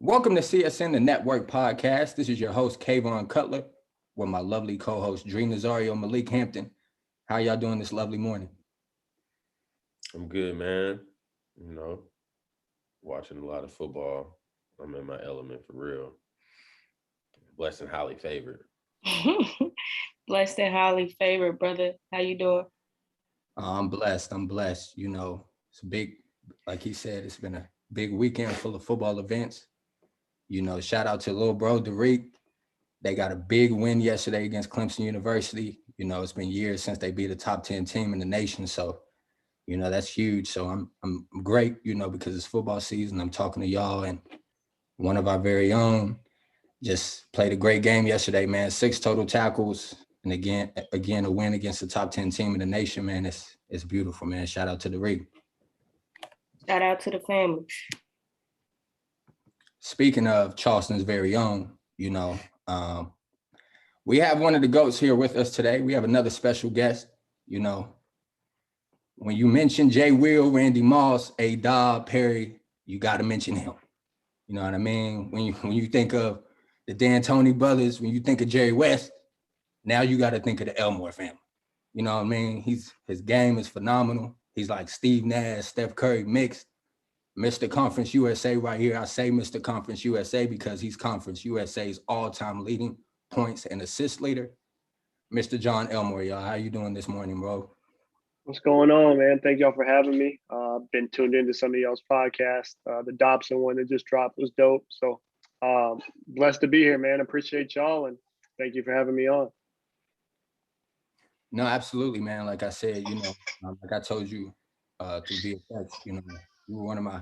Welcome to CSN, the Network Podcast. This is your host, Kayvon Cutler, with my lovely co-host, Dream Nazario, Malik Hampton. How y'all doing this lovely morning? I'm good, man. You know, watching a lot of football. I'm in my element for real. Blessed and highly favored. Blessed and highly favored, brother. How you doing? I'm blessed. You know, it's a big, like he said, it's been a big weekend full of football events. You know, shout out to little bro, Derek. They got a big win yesterday against Clemson University. You know, it's been years since they beat a top 10 team in the nation. So, you know, that's huge. So I'm great, you know, because it's football season. I'm talking to y'all, and one of our very own just played a great game yesterday, man. 6 total tackles. And again, a win against the top 10 team in the nation, man. It's beautiful, man. Shout out to Derek. Shout out to the family. Speaking of Charleston's very own, you know, we have one of the GOATs here with us today. We have another special guest. You know, when you mention Jay Will, Randy Moss, A. Dobb, Perry, you got to mention him. You know what I mean? When you think of the D'Antoni brothers, when you think of Jerry West, now you got to think of the Elmore family. You know what I mean? His game is phenomenal. He's like Steve Nash, Steph Curry mixed. Mr. Conference USA right here. I say Mr. Conference USA because he's Conference USA's all-time leading points and assist leader. Mr. John Elmore, y'all. How you doing this morning, bro? What's going on, man? Thank y'all for having me. I've been tuned into some of y'all's podcasts. The Dobson one that just dropped was dope. So blessed to be here, man. Appreciate y'all, and thank you for having me on. No, absolutely, man. Like I said, you know, like I told you through VFX, you know, you were one of my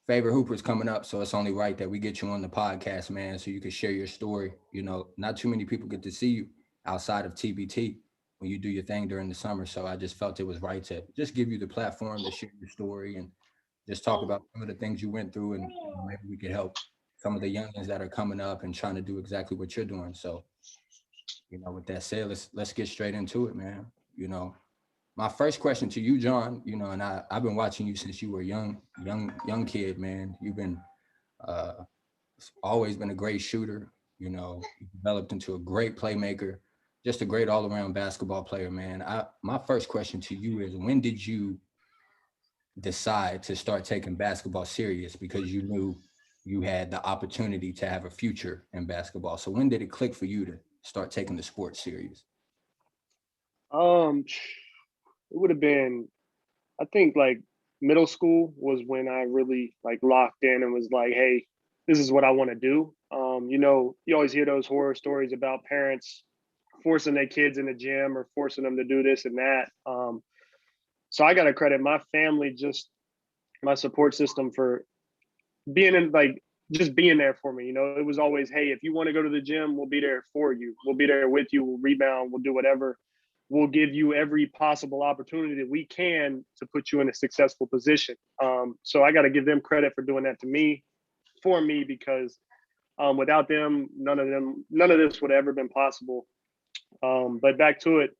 favorite hoopers coming up. So it's only right that we get you on the podcast, man, so you can share your story. You know, not too many people get to see you outside of TBT when you do your thing during the summer. So I just felt it was right to just give you the platform to share your story and just talk about some of the things you went through, and you know, maybe we could help some of the youngins that are coming up and trying to do exactly what you're doing. So, you know, with that said, let's get straight into it, man. You know, my first question to you, John, you know, and I've been watching you since you were a young kid, man. You've been uh, always been a great shooter. You know, you developed into a great playmaker, just a great all-around basketball player, man. My first question to you is, when did you decide to start taking basketball serious, because you knew you had the opportunity to have a future in basketball? So when did it click for you to start taking the sport serious? It would have been, I think, like middle school was when I really like locked in and was like, hey, this is what I want to do. You know, you always hear those horror stories about parents forcing their kids in the gym or forcing them to do this and that. So I got to credit my family, just my support system, for being in, like, just being there for me. You know, it was always, hey, if you want to go to the gym, we'll be there for you. We'll be there with you. We'll rebound. We'll do whatever. We'll give you every possible opportunity that we can to put you in a successful position. So I got to give them credit for doing that for me, because without them, none of this would have ever been possible. But back to it,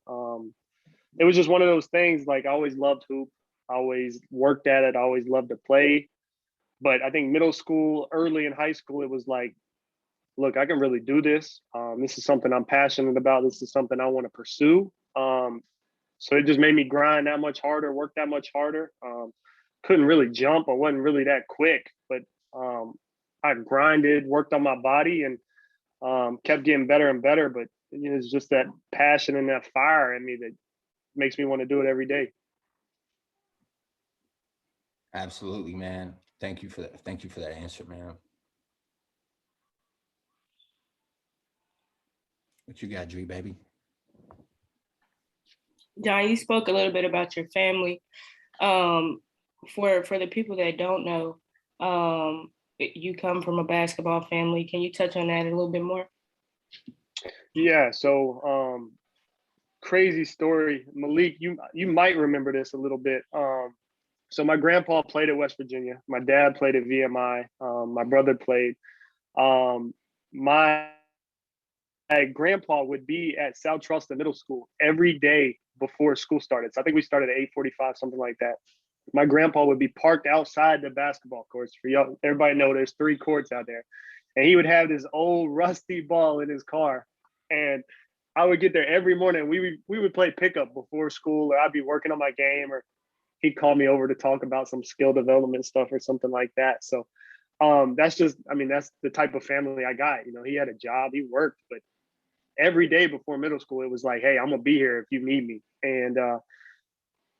it was just one of those things. Like, I always loved hoop. I always worked at it. I always loved to play. But I think middle school, early in high school, it was like, look, I can really do this. This is something I'm passionate about. This is something I want to pursue. So it just made me grind that much harder, work that much harder. Couldn't really jump. I wasn't really that quick, but I grinded, worked on my body, and kept getting better and better. But you know, it's just that passion and that fire in me that makes me want to do it every day. Absolutely, man. Thank you for that. Thank you for that answer, man. What you got, Dree, baby? John, you spoke a little bit about your family. For the people that don't know, you come from a basketball family. Can you touch on that a little bit more? Yeah. So crazy story, Malik. You might remember this a little bit. So my grandpa played at West Virginia. My dad played at VMI. My brother played. My grandpa would be at South Charleston Middle School every day before school started. So I think we started at 8:45, something like that. my grandpa would be parked outside the basketball courts. For y'all, everybody know there's 3 courts out there, and he would have this old rusty ball in his car, and I would get there every morning. We would play pickup before school, or I'd be working on my game, or he'd call me over to talk about some skill development stuff or something like that. So that's just, I mean, that's the type of family I got. You know, he had a job, he worked, but every day before middle school, it was like, hey, I'm gonna be here if you need me. And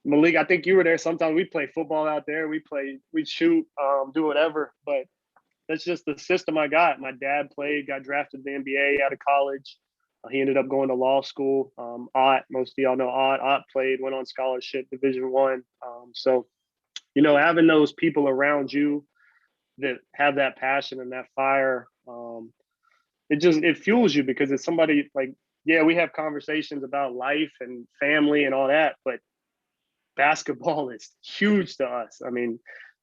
Malik, I think you were there. Sometimes we play football out there. We'd shoot, do whatever. But that's just the system I got. My dad played, got drafted to the NBA out of college. He ended up going to law school. Ott, most of y'all know Ott. Ott played, went on scholarship, Division I. So, you know, having those people around you that have that passion and that fire, it fuels you, because it's somebody like, yeah, we have conversations about life and family and all that, but basketball is huge to us. I mean,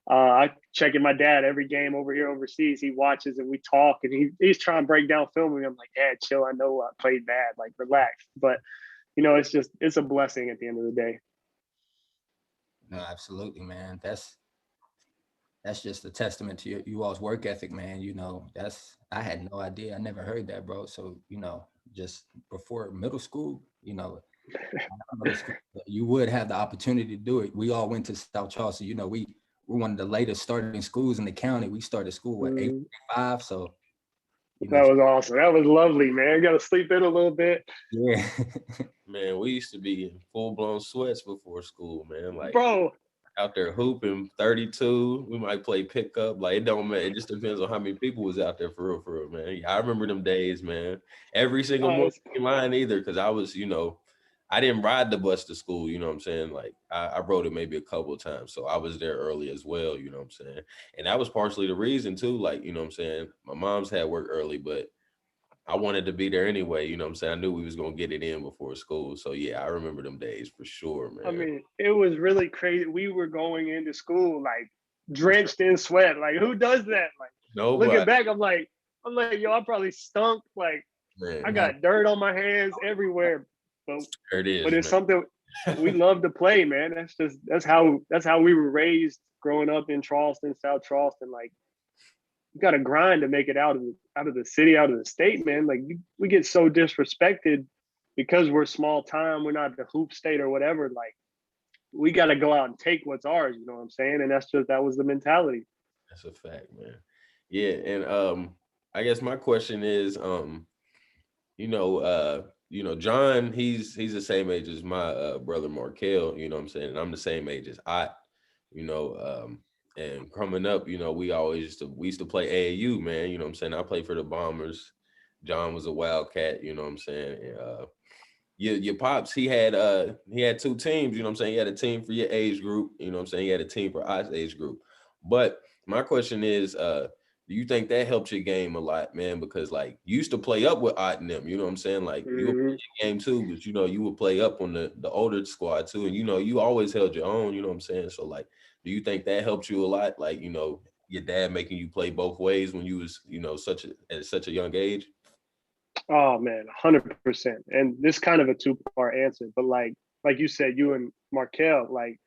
I check in my dad every game over here overseas. He watches and we talk, and he's trying to break down film with me. I'm like, Dad, chill. I know I played bad. Like, relax. But you know, it's a blessing at the end of the day. No, absolutely, man. That's just a testament to you all's work ethic, man. You know, I had no idea. I never heard that, bro. So, you know, just before middle school, you know, you would have the opportunity to do it. We all went to South Charleston. You know, we're one of the latest starting schools in the county. We started school at 8:45. So that was awesome. That was lovely, man. You got to sleep in a little bit. Yeah. Man, we used to be in full-blown sweats before school, man. Like, bro, out there hooping 32. We might play pickup. Like, it don't matter. It just depends on how many people was out there for real, man. Yeah, I remember them days, man. Every single morning in line either, because I was, you know, I didn't ride the bus to school, you know what I'm saying? Like, I rode it maybe a couple of times. So I was there early as well, you know what I'm saying? And that was partially the reason too, like, you know what I'm saying? My mom's had work early, but I wanted to be there anyway, you know what I'm saying? I knew we was going to get it in before school. So yeah, I remember them days for sure, man. I mean, it was really crazy. We were going into school like drenched in sweat. Like, who does that? Like, Nobody. Looking back, I'm like, yo, I probably stunk. Like, man, I got dirt on my hands everywhere. But it's man. Something we love to play, man. That's how we were raised growing up in Charleston, South Charleston. Like, you got to grind to make it out of the city, out of the state, man. Like, we get so disrespected because we're small time. We're not the hoop state or whatever. Like, we got to go out and take what's ours. You know what I'm saying? And that was the mentality. That's a fact, man. Yeah, and I guess my question is, John, he's the same age as my brother Markel, you know what I'm saying? And I'm the same age as Ott, you know, and coming up, you know, we used to play AAU, man, you know what I'm saying? I played for the Bombers. John was a Wildcat, you know what I'm saying? And, your pops, he had 2 teams, you know what I'm saying? He had a team for your age group, you know what I'm saying? He had a team for Ott's age group. But my question is, do you think that helped your game a lot, man? Because like you used to play up with Ott and them, you know what I'm saying? Like you would play your game too, but you know, you would play up on the older squad too. And you know, you always held your own, you know what I'm saying? So like, do you think that helped you a lot? Like, you know, your dad making you play both ways when you was, you know, at such a young age? Oh man, 100%. And this kind of a 2-part answer, but like you said, you and Markel, like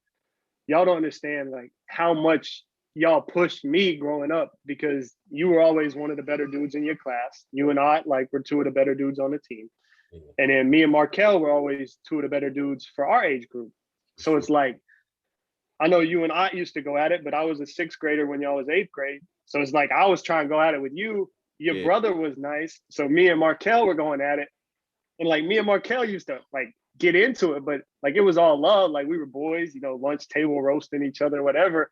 y'all don't understand like how much y'all pushed me growing up, because you were always one of the better dudes in your class. You and I, like, were 2 of the better dudes on the team. And then me and Markel were always 2 of the better dudes for our age group. So it's like, I know you and I used to go at it, but I was a 6th grader when y'all was 8th grade. So it's like, I was trying to go at it with you. Your brother was nice. So me and Markel were going at it. And like me and Markel used to like get into it, but like it was all love. Like we were boys, you know, lunch table roasting each other, whatever.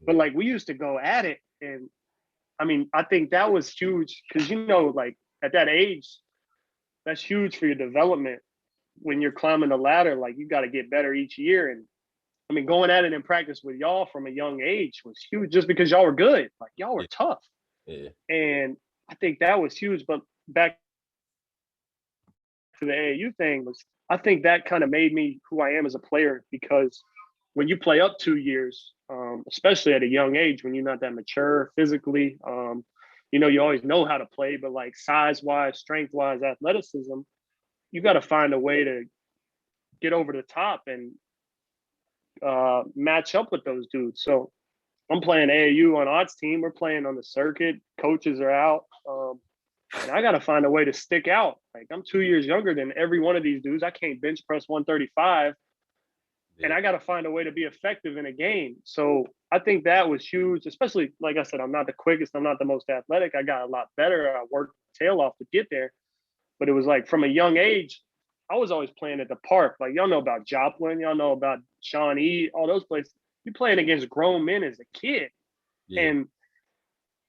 But like we used to go at it. And I mean, I think that was huge because, you know, like at that age, that's huge for your development. When you're climbing the ladder, like you got to get better each year. And I mean, going at it in practice with y'all from a young age was huge just because y'all were good. Like y'all were tough. Yeah. And I think that was huge. But back to the AAU thing, I think that kind of made me who I am as a player, because when you play up 2 years, especially at a young age, when you're not that mature physically, you know, you always know how to play, but like size-wise, strength-wise, athleticism, you got to find a way to get over the top. And match up with those dudes. So I'm playing AAU on odds team. We're playing on the circuit. Coaches are out. And I got to find a way to stick out. Like, I'm 2 years younger than every one of these dudes. I can't bench press 135. And I got to find a way to be effective in a game. So I think that was huge, especially, like I said, I'm not the quickest. I'm not the most athletic. I got a lot better. I worked tail off to get there. But it was like from a young age, I was always playing at the park. Like, y'all know about Joplin. Y'all know about Shawnee, all those places. You're playing against grown men as a kid. Yeah. And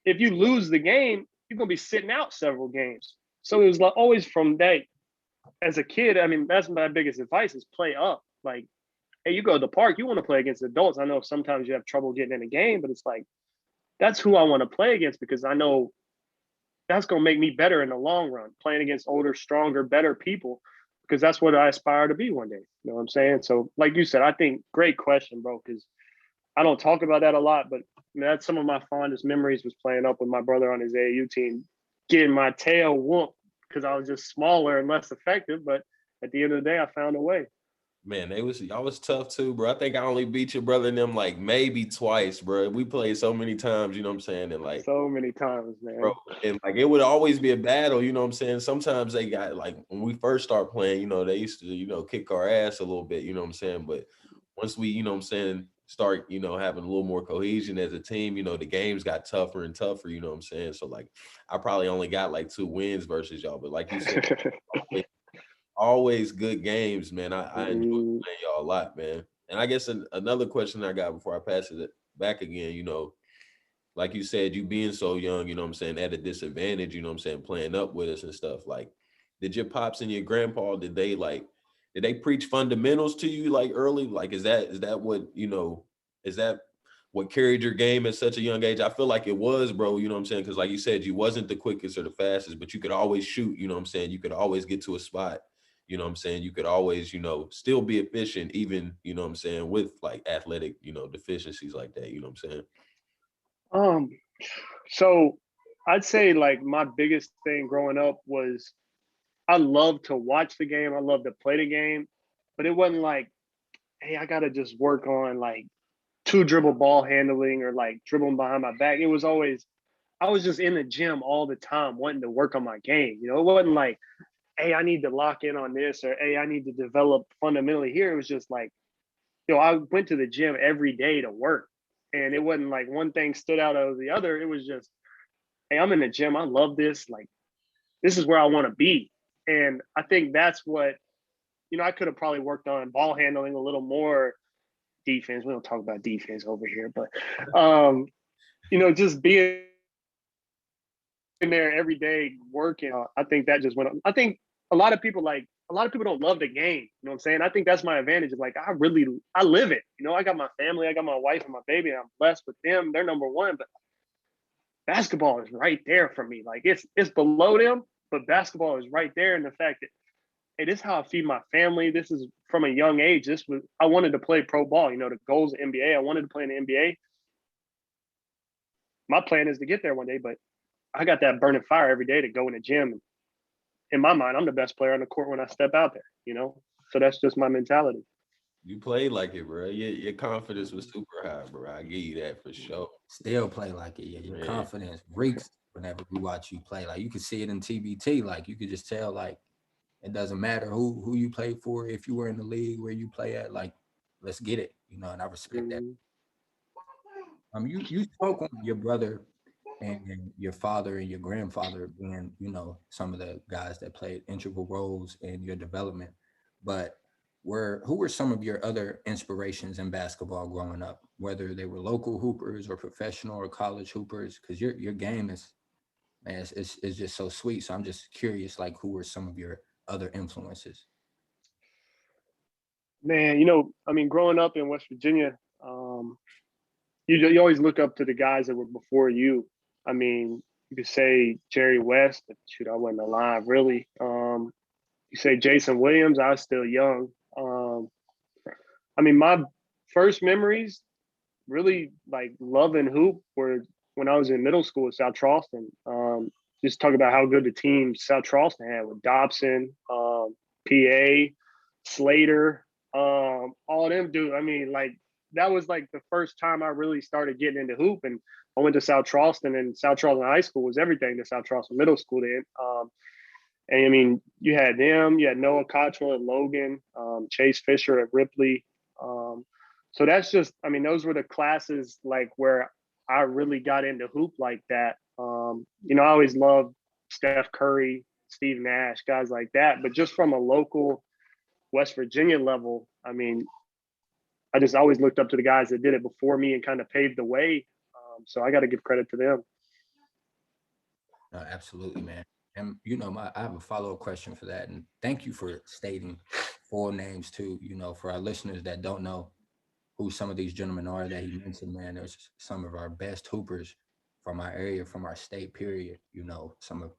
if you lose the game, you're going to be sitting out several games. So it was like always from that, as a kid, I mean, that's my biggest advice is play up. Like, hey, you go to the park, you want to play against adults. I know sometimes you have trouble getting in a game, but it's like, that's who I want to play against because I know that's going to make me better in the long run, playing against older, stronger, better people, because that's what I aspire to be one day. You know what I'm saying? So like you said, I think great question, bro, because I don't talk about that a lot, but that's some of my fondest memories was playing up with my brother on his AAU team, getting my tail whooped because I was just smaller and less effective. But at the end of the day, I found a way. Man, y'all was tough too, bro. I think I only beat your brother and them like maybe twice, bro. We played so many times, you know what I'm saying? And like so many times, man. Bro, and like it would always be a battle, you know what I'm saying? Sometimes they got like when we first start playing, you know, they used to, you know, kick our ass a little bit, you know what I'm saying? But once we, you know what I'm saying, start, you know, having a little more cohesion as a team, you know, the games got tougher and tougher, you know what I'm saying? So like I probably only got like 2 wins versus y'all, but like you said, always good games, man. I enjoy playing y'all a lot, man. And I guess another question I got before I pass it back again, you know, like you said, you being so young, you know what I'm saying, at a disadvantage, you know what I'm saying, playing up with us and stuff. Like, did your pops and your grandpa, did they preach fundamentals to you like early? Like, is that what, you know, is that what carried your game at such a young age? I feel like it was, bro, you know what I'm saying? Because like you said, you wasn't the quickest or the fastest, but you could always shoot, you know what I'm saying? You could always get to a spot. You know what I'm saying? You could always, you know, still be efficient, even, you know what I'm saying, with like athletic, you know, deficiencies like that. You know what I'm saying? So I'd say like my biggest thing growing up was I loved to watch the game. I loved to play the game, but it wasn't like, hey, I got to just work on like 2 dribble ball handling or like dribbling behind my back. It was always, I was just in the gym all the time wanting to work on my game. You know, it wasn't like, hey, I need to lock in on this or hey, I need to develop fundamentally here. It was just like, I went to the gym every day to work. And it wasn't like one thing stood out over the other. It was just, hey, I'm in the gym. I love this. Like, this is where I want to be. And I think that's what, I could have probably worked on ball handling a little more, defense. We don't talk about defense over here, but, just being in there every day working, I think that just went up. I think a lot of people don't love the game. You know what I'm saying? I think that's my advantage. Is like, I live it. I got my family, I got my wife and my baby, and I'm blessed with them. They're number one, but basketball is right there for me. Like it's below them, but basketball is right there. And the fact that, hey, this is how I feed my family. This is from a young age. I wanted to play pro ball. The goals of NBA. I wanted to play in the NBA. My plan is to get there one day, but I got that burning fire every day to go in the gym. In my mind, I'm the best player on the court when I step out there, So that's just my mentality. You played like it, bro. Your confidence was super high, bro. I give you that for sure. Still play like it. Yeah, your confidence reeks whenever we watch you play. Like you can see it in TBT. Like you could just tell, like, it doesn't matter who you play for. If you were in the league where you play at, like, let's get it. And I respect that. You spoke on your brother and your father and your grandfather being, some of the guys that played integral roles in your development. But who were some of your other inspirations in basketball growing up, whether they were local hoopers or professional or college hoopers? Because your game is, man, it's just so sweet. So I'm just curious, like, who were some of your other influences? Man, growing up in West Virginia, you always look up to the guys that were before you. I mean, you could say Jerry West, but shoot, I wasn't alive really. You say Jason Williams, I was still young. My first memories, really like loving hoop, were when I was in middle school at South Charleston. Just talk about how good the team South Charleston had with Dobson, PA, Slater. all them dudes. I mean, like that was like the first time I really started getting into hoop, and I went to South Charleston, and South Charleston High School was everything to South Charleston Middle School then. And I mean, you had them, you had Noah Cottrell at Logan, Chase Fisher at Ripley. So that's just, I mean, those were the classes like where I really got into hoop like that. You know, I always loved Steph Curry, Steve Nash, guys like that. But just from a local West Virginia level, I mean, I just always looked up to the guys that did it before me and kind of paved the way. So I got to give credit to them. Absolutely, man. And you know, I have a follow-up question for that. And thank you for stating full names too. You know, for our listeners that don't know who some of these gentlemen are that he mentioned, man, there's some of our best hoopers from our area, from our state, period. You know, some of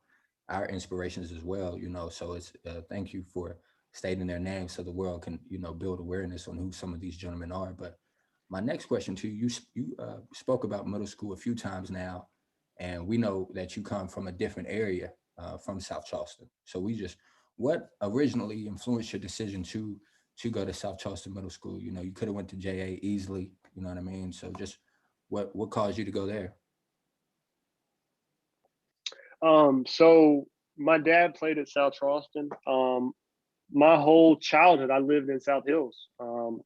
our inspirations as well. You know, so it's thank you for stating their names so the world can, you know, build awareness on who some of these gentlemen are. But my next question to you, you spoke about middle school a few times now, and we know that you come from a different area from South Charleston. So what originally influenced your decision to go to South Charleston Middle School? You know, you could have went to JA easily, you know what I mean? So just what caused you to go there? So my dad played at South Charleston. My whole childhood, I lived in South Hills.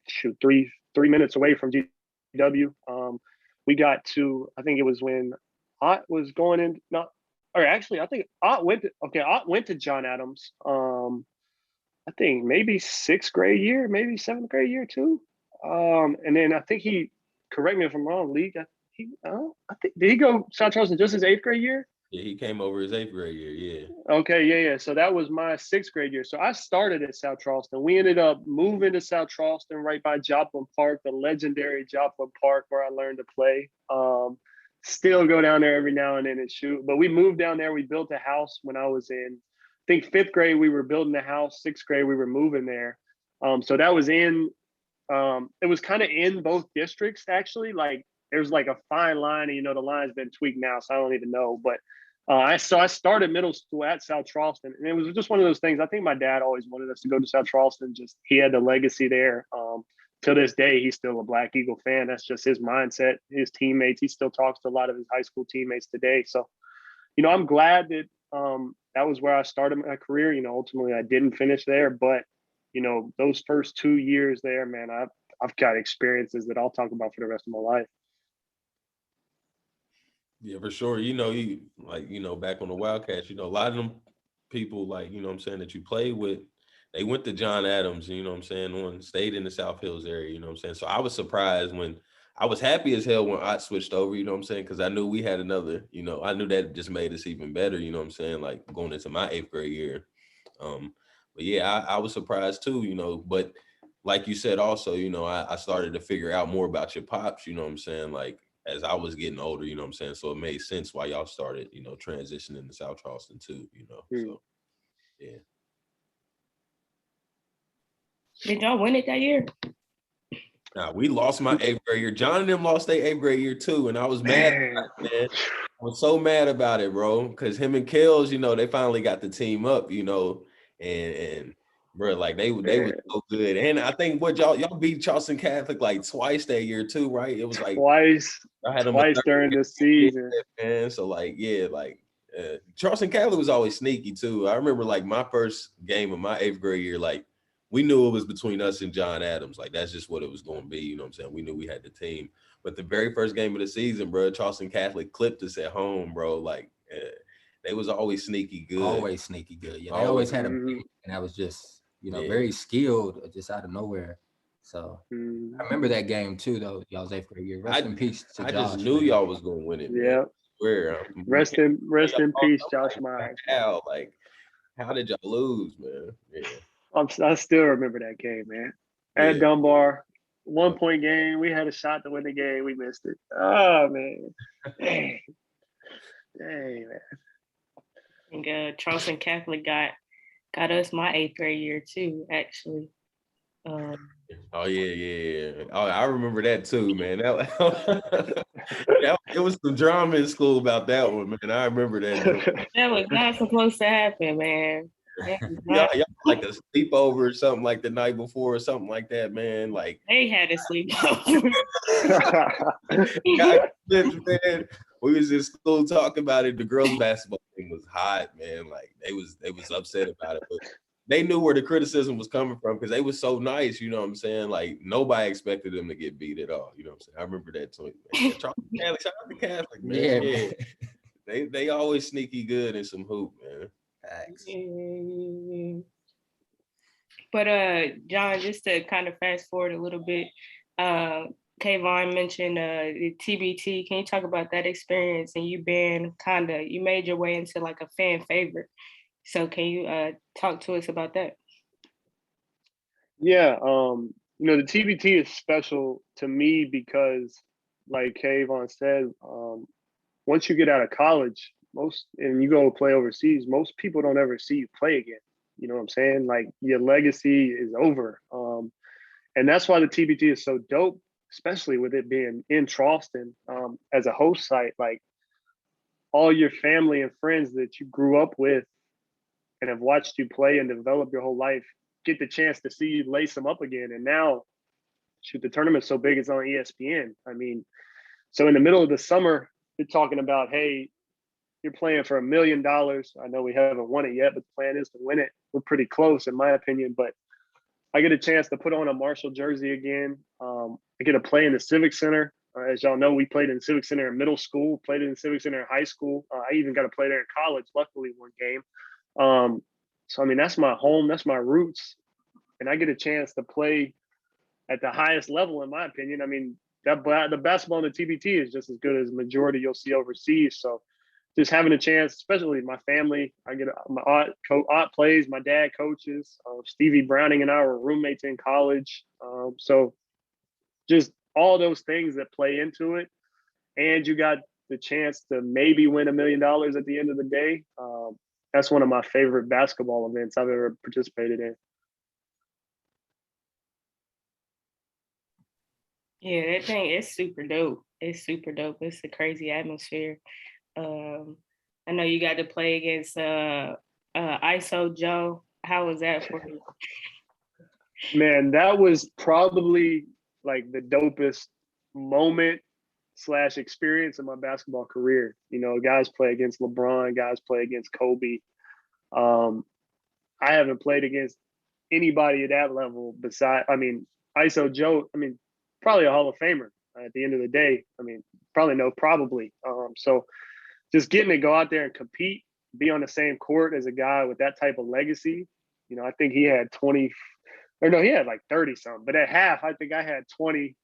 Shoot, three minutes away from GW. We got to, I think it was when Ott was going in. Not, or actually, I think Ott went to John Adams. I think maybe sixth grade year, maybe seventh grade year too. And then I think he, correct me if I'm wrong, League. I think did he go South Charleston just his eighth grade year? Yeah, he came over his eighth grade year. Yeah. Okay, yeah. So that was my sixth grade year. So I started at South Charleston. We ended up moving to South Charleston right by Joplin Park, the legendary Joplin Park where I learned to play. Still go down there every now and then and shoot. But we moved down there. We built a house when I was in, I think fifth grade, we were building a house. Sixth grade, we were moving there. So that was in, it was kind of in both districts actually. Like there's like a fine line, and you know the line's been tweaked now, so I don't even know. But I started middle school at South Charleston, and it was just one of those things. I think my dad always wanted us to go to South Charleston. Just he had the legacy there. To this day, he's still a Black Eagle fan. That's just his mindset. His teammates, he still talks to a lot of his high school teammates today. So, you know, I'm glad that that was where I started my career. You know, ultimately I didn't finish there, but you know, those first 2 years there, man, I've got experiences that I'll talk about for the rest of my life. Yeah, for sure. You know, back on the Wildcats, you know, a lot of them people, like, you know what I'm saying, that you play with, they went to John Adams, you know what I'm saying, stayed in the South Hills area, you know what I'm saying? So I was surprised when, I was happy as hell when Ott switched over, you know what I'm saying? Because I knew we had another, you know, I knew that just made us even better, you know what I'm saying, like going into my eighth grade year. But yeah, I was surprised too, you know, but like you said also, you know, I started to figure out more about your pops, you know what I'm saying, like as I was getting older, you know what I'm saying? So it made sense why y'all started, you know, transitioning to South Charleston too, you know, so yeah. Did y'all win it that year? Now we lost my eighth grade year. John and them lost their eighth grade year too, and I was mad about it, man. I was so mad about it, bro, because him and Kels, you know, they finally got the team up, you know, and bro, like they were so good. And I think what y'all beat Charleston Catholic like twice that year too, right? It was like twice during the season, man. So like, yeah, like Charleston Catholic was always sneaky too. I remember like my first game of my eighth grade year, like we knew it was between us and John Adams. Like that's just what it was going to be. You know what I'm saying? We knew we had the team. But the very first game of the season, bro, Charleston Catholic clipped us at home, bro. Like they was always sneaky good. Always sneaky good. Yeah, they always had a beat, and that was just, you know, very skilled, just out of nowhere. So I remember that game too, though. Y'all's eighth grade year. Rest in peace to Josh. I just knew y'all was going to win it. Yeah. Rest in peace, Josh Myers. How, like, how did y'all lose, man? Yeah. I still remember that game, man. At Dunbar, 1 point game. We had a shot to win the game. We missed it. Oh, man. Dang, man. I think Charleston Catholic got us my eighth grade year too, actually. Oh yeah. Oh, I remember that too, man. It was some drama in school about that one, man. I remember that. That was not supposed to happen, man. Yeah, Y'all like a sleepover or something like the night before or something like that, man. Like they had to sleep. man, we was in school talking about it. The girls' basketball team was hot, man. Like they was upset about it, but they knew where the criticism was coming from because they was so nice. You know what I'm saying? Like nobody expected them to get beat at all. You know what I'm saying? I remember that too. Man. Shout out to Catholic, man. Yeah. They always sneaky good in some hoop, man. Thanks. But John, just to kind of fast forward a little bit, Kayvon mentioned the TBT. Can you talk about that experience and you made your way into like a fan favorite? So can you talk to us about that? Yeah, the TBT is special to me because, like Kayvon said, once you get out of college, and you go play overseas, most people don't ever see you play again. You know what I'm saying? Like your legacy is over. And that's why the TBT is so dope, especially with it being in Charleston as a host site. Like all your family and friends that you grew up with and have watched you play and develop your whole life get the chance to see you lace them up again. And now, shoot, the tournament's so big, it's on ESPN. I mean, so in the middle of the summer, you're talking about, hey, you're playing for $1 million. I know we haven't won it yet, but the plan is to win it. We're pretty close, in my opinion. But I get a chance to put on a Marshall jersey again. I get to play in the Civic Center. As y'all know, we played in the Civic Center in middle school, played in the Civic Center in high school. I even got to play there in college, luckily, one game. So, I mean, that's my home. That's my roots. And I get a chance to play at the highest level, in my opinion. I mean, the basketball in the TBT is just as good as the majority you'll see overseas. So just having a chance, especially my family, my aunt plays, my dad coaches, Stevie Browning and I were roommates in college. So just all those things that play into it. And you got the chance to maybe win $1 million at the end of the day. That's one of my favorite basketball events I've ever participated in. Yeah, that thing is super dope. It's super dope. It's a crazy atmosphere. I know you got to play against ISO Joe. How was that for you? Man, that was probably like the dopest moment / experience in my basketball career. You know, guys play against LeBron, guys play against Kobe. I haven't played against anybody at that level ISO Joe, probably a Hall of Famer at the end of the day. Probably. So just getting to go out there and compete, be on the same court as a guy with that type of legacy. You know, I think he had 20, he had like 30 something, but at half, I think I had 20.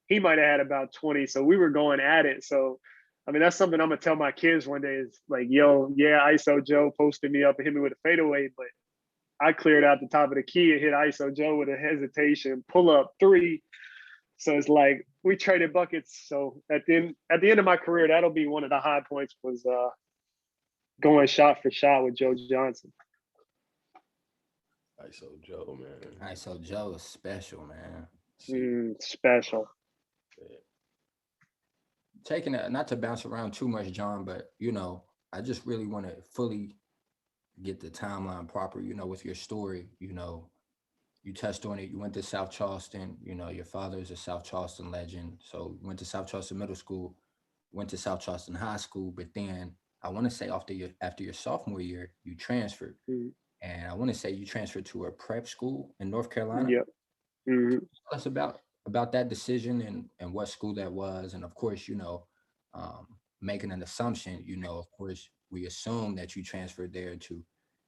He might have had about 20. So we were going at it. So, that's something I'm going to tell my kids one day is like, yo, yeah, ISO Joe posted me up and hit me with a fadeaway, but I cleared out the top of the key and hit ISO Joe with a hesitation, pull up 3. So it's like we traded buckets. So at the end of my career, that'll be one of the high points was going shot for shot with Joe Johnson. ISO Joe, man. ISO Joe is special, man. Special. Yeah. Taking it, not to bounce around too much, John, but I just really want to fully get the timeline proper, with your story. You touched on it. You went to South Charleston. Your father is a South Charleston legend. So you went to South Charleston Middle School, went to South Charleston High School, but then I want to say after your sophomore year, you transferred. Mm-hmm. And I want to say you transferred to a prep school in North Carolina. Yep. Mm-hmm. Tell us about that decision and what school that was. And of course, making an assumption, of course, we assume that you transferred there to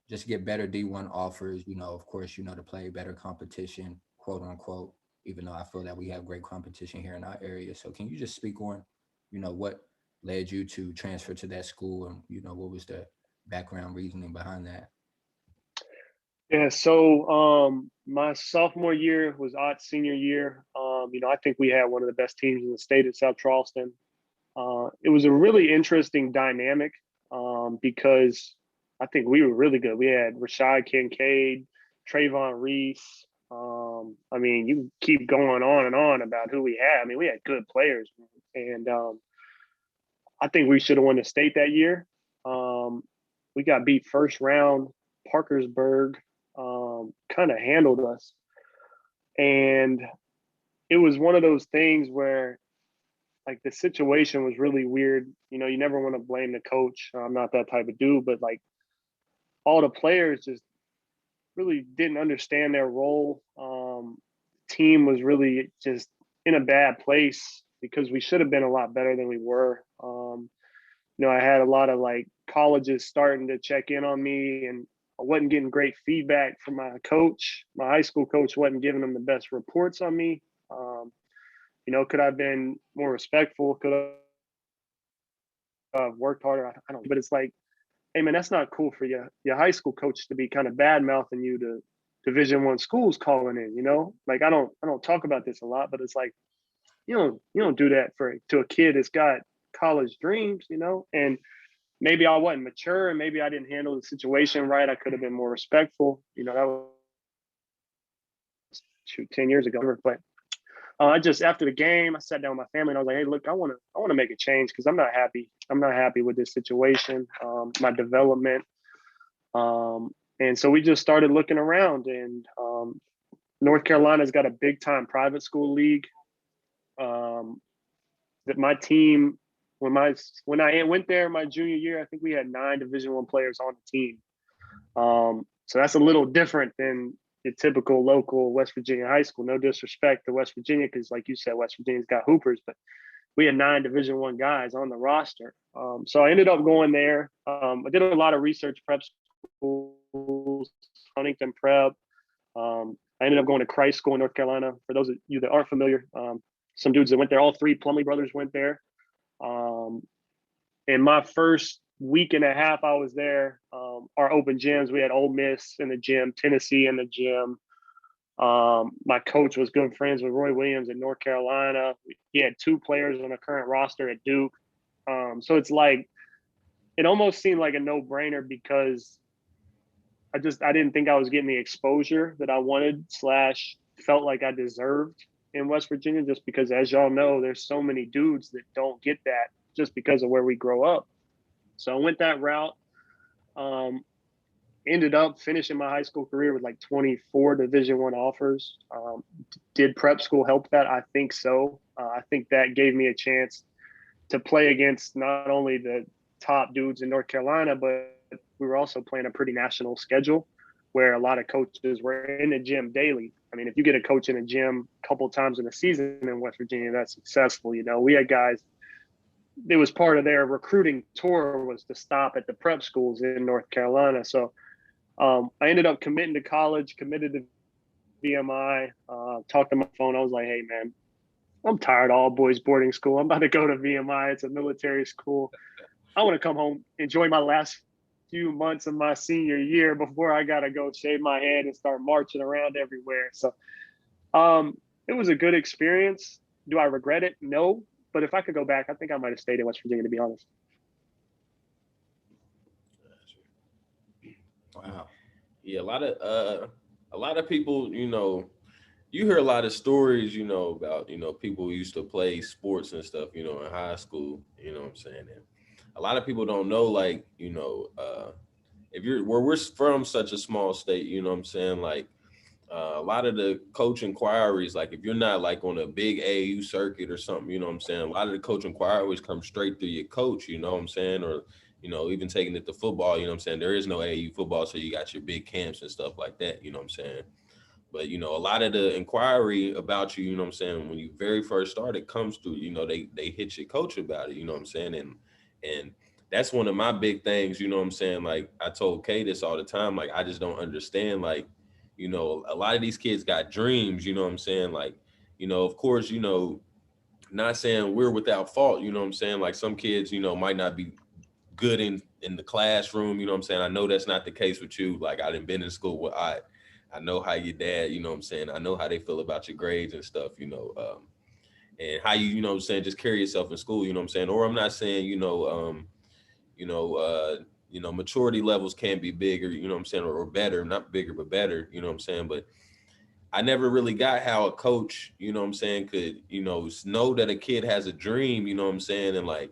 just get better D1 offers, of course, to play better competition, quote unquote, even though I feel that we have great competition here in our area. So can you just speak on, what led you to transfer to that school and, what was the background reasoning behind that? Yeah, so my sophomore year was Ott's senior year. I think we had one of the best teams in the state at South Charleston. It was a really interesting dynamic because I think we were really good. We had Rashad Kincaid, Trayvon Reese. You keep going on and on about who we had. We had good players, and I think we should have won the state that year. We got beat first round, Parkersburg kind of handled us. And it was one of those things where like the situation was really weird. You know, you never want to blame the coach. I'm not that type of dude, but like all the players just really didn't understand their role. Team was really just in a bad place because we should have been a lot better than we were. You know, I had a lot of like colleges starting to check in on me, and I wasn't getting great feedback from my coach. My high school coach wasn't giving them the best reports on me. You know, could I have been more respectful? Could I have worked harder? I don't know. But it's like, hey man, that's not cool for your high school coach to be kind of bad mouthing you to Division I schools calling in. You know, like I don't talk about this a lot, but it's like you don't do that to a kid that's got college dreams. You know, and maybe I wasn't mature, and maybe I didn't handle the situation right. I could have been more respectful. You know, that was 10 years ago. But I just after the game, I sat down with my family and I was like, "Hey, look, I want to make a change because I'm not happy. I'm not happy with this situation, my development." And so we just started looking around, and North Carolina's got a big time private school league. That my team, when I went there my junior year, I think we had 9 Division I players on the team. So that's a little different than your typical local West Virginia high school. No disrespect to West Virginia, because like you said, West Virginia's got hoopers, but we had 9 Division I guys on the roster. So I ended up going there. I did a lot of research, prep schools, Huntington Prep. I ended up going to Christ School in North Carolina. For those of you that aren't familiar, some dudes that went there, all 3 Plumlee brothers went there. In my first week and a half I was there, our open gyms, we had Ole Miss in the gym, Tennessee in the gym. My coach was good friends with Roy Williams in North Carolina. He had 2 players on the current roster at Duke. So it's like, it almost seemed like a no-brainer because I didn't think I was getting the exposure that I wanted / felt like I deserved in West Virginia, just because, as y'all know, there's so many dudes that don't get that just because of where we grow up. So I went that route. Ended up finishing my high school career with like 24 Division I offers. Did prep school help that? I think so. I think that gave me a chance to play against not only the top dudes in North Carolina, but we were also playing a pretty national schedule where a lot of coaches were in the gym daily. I mean, if you get a coach in the gym a couple of times in a season in West Virginia, that's successful. You know, we had guys, it was part of their recruiting tour was to stop at the prep schools in North Carolina. So I ended up committing to college, committed to VMI, talked on my phone. I was like, hey, man, I'm tired of all boys boarding school. I'm about to go to VMI. It's a military school. I want to come home, enjoy my last few months of my senior year before I got to go shave my head and start marching around everywhere. So it was a good experience. Do I regret it? No. But if I could go back, I think I might have stayed in West Virginia, to be honest. Wow. Yeah, a lot of people, you know, you hear a lot of stories, you know, about, you know, people who used to play sports and stuff, you know, in high school, you know what I'm saying? And a lot of people don't know, like, you know, if you're where we're from such a small state, you know what I'm saying? Like a lot of the coach inquiries, like if you're not like on a big AAU circuit or something, you know what I'm saying? A lot of the coach inquiries come straight through your coach, you know what I'm saying? Or, you know, even taking it to football, you know what I'm saying? There is no AAU football, so you got your big camps and stuff like that, you know what I'm saying? But, you know, a lot of the inquiry about you, you know what I'm saying, when you very first started comes through, you know, they hit your coach about it, you know what I'm saying? And that's one of my big things, you know what I'm saying? Like I told Kay this all the time, like I just don't understand, like, you know, a lot of these kids got dreams, you know what I'm saying? Like, you know, of course, you know, not saying we're without fault, you know what I'm saying? Like some kids, you know, might not be good in the classroom, you know what I'm saying? I know that's not the case with you. Like I done been in school with I know how your dad, you know what I'm saying? I know how they feel about your grades and stuff, you know, and how you know what I'm saying, just carry yourself in school, you know what I'm saying? Or I'm not saying, maturity levels can be bigger, you know what I'm saying, or better, not bigger, but better, you know what I'm saying? But I never really got how a coach, you know what I'm saying, could, you know that a kid has a dream, you know what I'm saying? And like,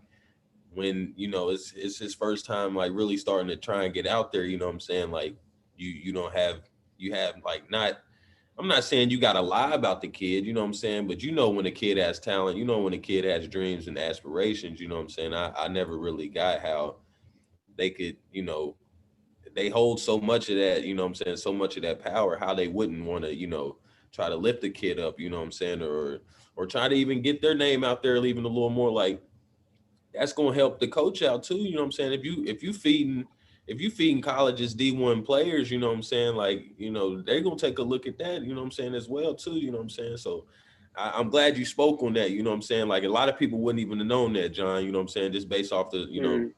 when, you know, it's his first time, like really starting to try and get out there, you know what I'm saying? Like, you don't have, you have like not, I'm not saying you got to lie about the kid, you know what I'm saying? But you know when a kid has talent, you know when a kid has dreams and aspirations, you know what I'm saying? I never really got how they could, you know, they hold so much of that, you know what I'm saying, so much of that power, how they wouldn't want to, you know, try to lift the kid up, you know what I'm saying, or try to even get their name out there, even a little more. Like that's gonna help the coach out too, you know what I'm saying? If you feeding colleges D1 players, you know what I'm saying, like, you know, they're gonna take a look at that, you know what I'm saying, as well too, you know what I'm saying? So I'm glad you spoke on that, you know what I'm saying? Like a lot of people wouldn't even have known that, John, you know what I'm saying, just based off the, you know,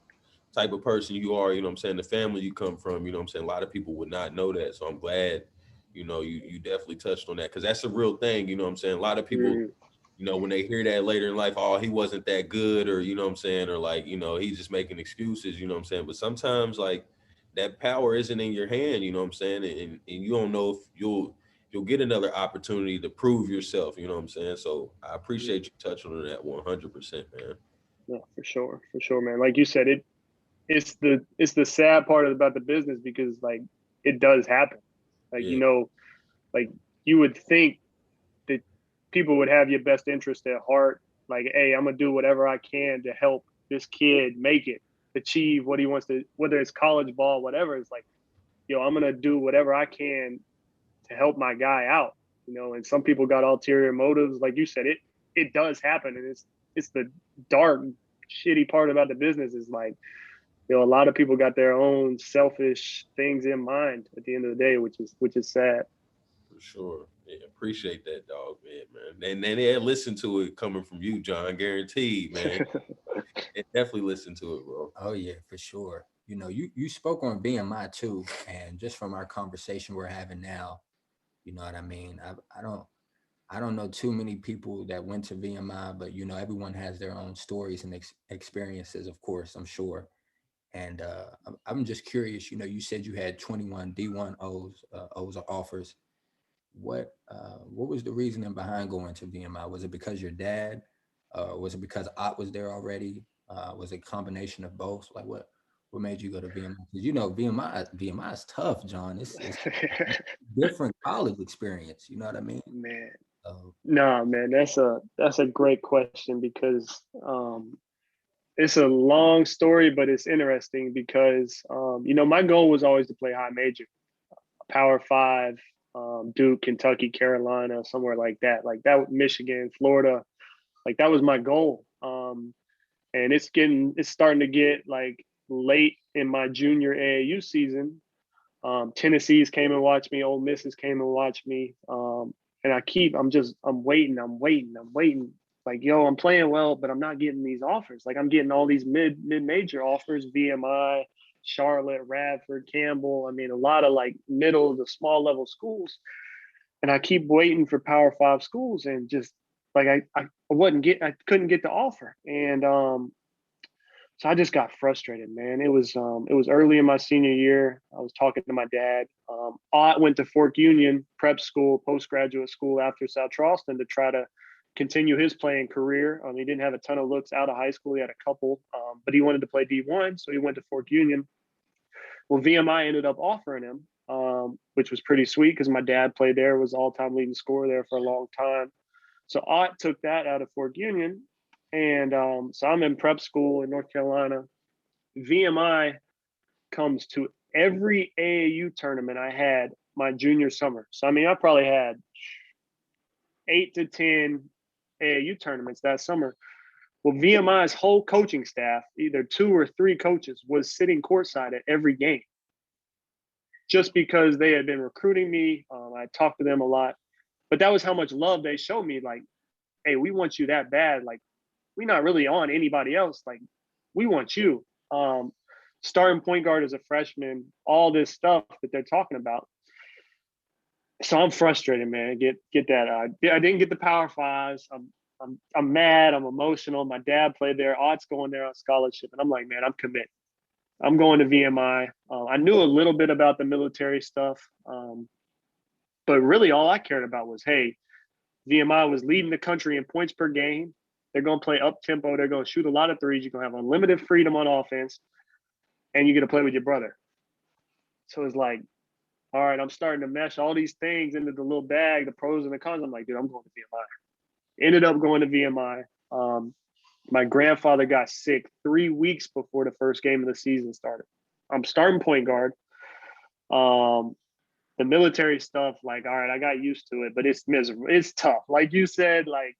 type of person you are, you know what I'm saying, the family you come from, you know what I'm saying, a lot of people would not know that. So I'm glad, you know, you definitely touched on that, because that's a real thing, you know what I'm saying. A lot of people, you know, when they hear that later in life, oh, he wasn't that good, or, you know what I'm saying, or like, you know, he's just making excuses, you know what I'm saying. But sometimes like that power isn't in your hand, you know what I'm saying, and you don't know if you'll get another opportunity to prove yourself, you know what I'm saying. So I appreciate you touching on that 100%, man. No, for sure, man. Like you said, it's the sad part about the business, because like it does happen. Like, Yeah. you know, like you would think that people would have your best interest at heart. Like, hey, I'm gonna do whatever I can to help this kid make it, achieve what he wants to, whether it's college ball, whatever. It's like, yo, I'm gonna do whatever I can to help my guy out. You know, and some people got ulterior motives. Like you said, it does happen, and it's the dark, shitty part about the business is like, you know, a lot of people got their own selfish things in mind at the end of the day, which is sad. For sure. Yeah, appreciate that, dog, man. And then they listen to it coming from you, John, guaranteed, man. They definitely listen to it, bro. Oh yeah, for sure. You know, you spoke on BMI too, and just from our conversation we're having now, you know what I mean. I don't know too many people that went to VMI, but you know, everyone has their own stories and experiences, of course, I'm sure. And I'm just curious. You know, you said you had 21 D1 O's or offers. What was the reasoning behind going to VMI? Was it because your dad? Was it because Ott was there already? Was it a combination of both? Like what made you go to VMI? Because you know VMI is tough, John. It's different college experience. You know what I mean? Man, So, no, man, that's a great question, because it's a long story, but it's interesting because you know, my goal was always to play high major, Power Five, Duke, Kentucky, Carolina, somewhere like that. Like that, Michigan, Florida, like that was my goal. And it's starting to get like late in my junior AAU season. Tennessee's came and watched me, Ole Misses came and watched me. And I'm waiting. Like, yo, I'm playing well, but I'm not getting these offers. Like I'm getting all these mid-major offers, VMI, Charlotte, Radford, Campbell. I mean, a lot of like middle to small level schools. And I keep waiting for Power Five schools, and just like I couldn't get the offer. And so I just got frustrated, man. It was early in my senior year. I was talking to my dad. I went to Fork Union prep school, postgraduate school after South Charleston to try to continue his playing career. He didn't have a ton of looks out of high school. He had a couple, but he wanted to play D1, so he went to Fork Union. Well, VMI ended up offering him, which was pretty sweet because my dad played there, was all-time leading scorer there for a long time. So Ott took that out of Fork Union. And so I'm in prep school in North Carolina. VMI comes to every AAU tournament I had my junior summer. So, I mean, I probably had 8 to 10 AAU tournaments that summer. Well, VMI's whole coaching staff, either 2 or 3 coaches, was sitting courtside at every game just because they had been recruiting me. I talked to them a lot, but that was how much love they showed me. Like, hey, we want you that bad. Like, we're not really on anybody else. Like, we want you. Starting point guard as a freshman, all this stuff that they're talking about. So I'm frustrated, man. Get that. I didn't get the Power Fives. I'm mad. I'm emotional. My dad played there. Ott's going there on scholarship, and I'm like, man, I'm committed. I'm going to VMI. I knew a little bit about the military stuff, but really all I cared about was, hey, VMI was leading the country in points per game. They're going to play up tempo. They're going to shoot a lot of threes. You're going to have unlimited freedom on offense, and you're going to play with your brother. So it's like, all right, I'm starting to mesh all these things into the little bag, the pros and the cons. I'm like, dude, I'm going to VMI. Ended up going to VMI. My grandfather got sick 3 weeks before the first game of the season started. I'm starting point guard. The military stuff, like, all right, I got used to it, but it's miserable. It's tough. Like you said, like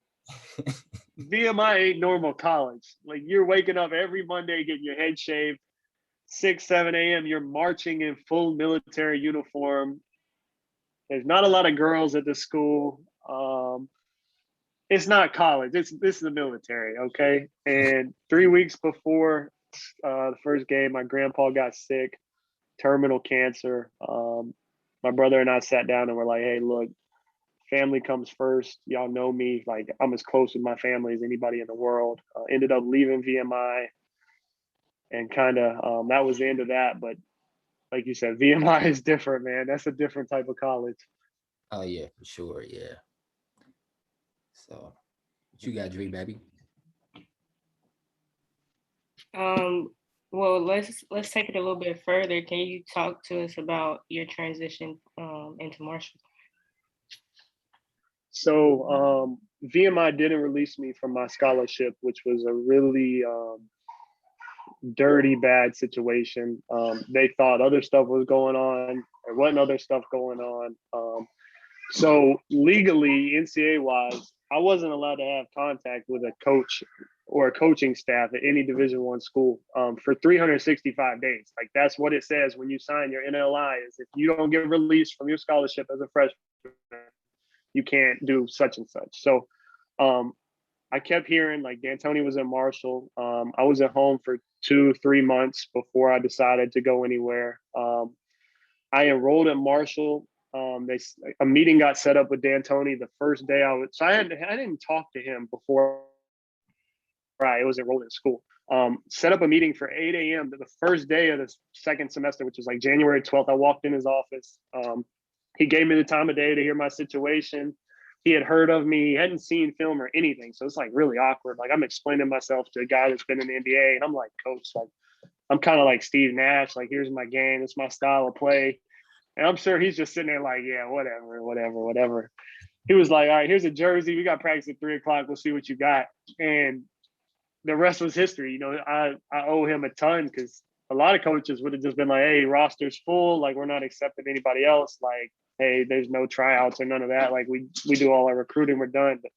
VMI ain't normal college. Like you're waking up every Monday, getting your head shaved, 6, 7 a.m. You're marching in full military uniform. There's not a lot of girls at the school. It's not college. This is the military, okay? And 3 weeks before the first game, my grandpa got sick, terminal cancer. My brother and I sat down and we're like, hey, look, family comes first. Y'all know me. Like, I'm as close with my family as anybody in the world. Ended up leaving VMI and kind of that was the end of that. But like you said, VMI is different, man. That's a different type of college. Oh yeah, for sure. Yeah. So what you got, Dre, baby? Well, let's take it a little bit further. Can you talk to us about your transition into Marshall? So VMI didn't release me from my scholarship, which was a really dirty, bad situation. They thought other stuff was going on. There wasn't other stuff going on. So legally, NCAA wise, I wasn't allowed to have contact with a coach or a coaching staff at any Division I school for 365 days. Like that's what it says when you sign your NLI is if you don't get released from your scholarship as a freshman, you can't do such and such. So I kept hearing like D'Antoni was at Marshall. I was at home for 2-3 months before I decided to go anywhere. I enrolled at Marshall. A meeting got set up with D'Antoni the first day I didn't talk to him before I was enrolled in school. Set up a meeting for 8 a.m. the first day of the second semester, which was like January 12th. I walked in his office. He gave me the time of day to hear my situation. He had heard of me. He hadn't seen film or anything. So it's like really awkward. Like I'm explaining myself to a guy that's been in the NBA and I'm like, coach, like I'm kind of like Steve Nash. Like, here's my game. It's my style of play. And I'm sure he's just sitting there like, yeah, whatever. He was like, all right, here's a jersey. We got practice at 3:00. We'll see what you got. And the rest was history. You know, I owe him a ton because a lot of coaches would have just been like, hey, roster's full. Like, we're not accepting anybody else. Like, hey, there's no tryouts or none of that. Like, we do all our recruiting. We're done. But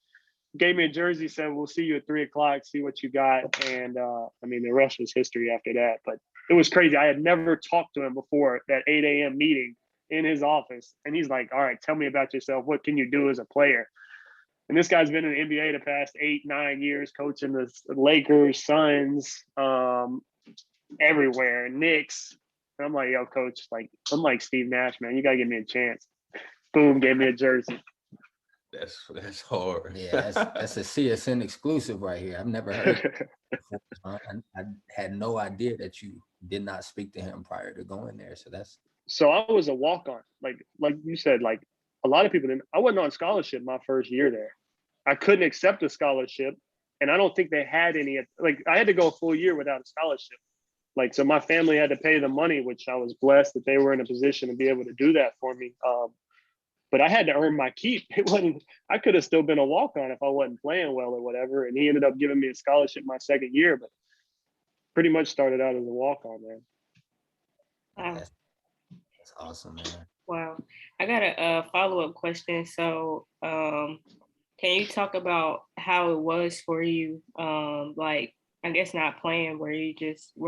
gave me a jersey, said, we'll see you at 3:00, see what you got. And, I mean, the rest was history after that. But it was crazy. I had never talked to him before that 8 a.m. meeting in his office. And he's like, all right, tell me about yourself. What can you do as a player? And this guy's been in the NBA the past 8-9 years, coaching the Lakers, Suns, everywhere, Knicks. And I'm like, yo, coach, like, I'm like Steve Nash, man. You got to give me a chance. Boom, gave me a jersey. That's hard. Yeah, that's a CSN exclusive right here. I've never heard it before. I had no idea that you did not speak to him prior to going there. So that's. So I was a walk-on. Like you said, like a lot of people didn't. I wasn't on scholarship my first year there. I couldn't accept a scholarship, and I don't think they had any. Like I had to go a full year without a scholarship. Like so, my family had to pay the money, which I was blessed that they were in a position to be able to do that for me. But I had to earn my keep. It wasn't. I could have still been a walk-on if I wasn't playing well or whatever. And he ended up giving me a scholarship my second year, but pretty much started out as a walk-on, man. Wow. That's awesome, man. Wow. I got a follow-up question. So, can you talk about how it was for you? Like, I guess not playing, were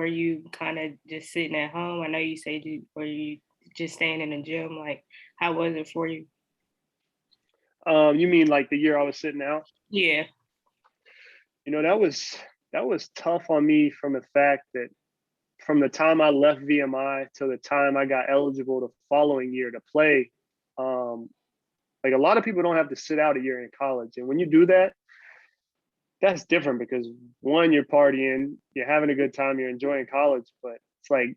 you kind of just sitting at home? I know you said were you just staying in the gym? Like, how was it for you? You mean like the year I was sitting out? Yeah. You know, that was tough on me from the fact that from the time I left VMI to the time I got eligible the following year to play, like a lot of people don't have to sit out a year in college. And when you do that, that's different because one, you're partying, you're having a good time, you're enjoying college, but it's like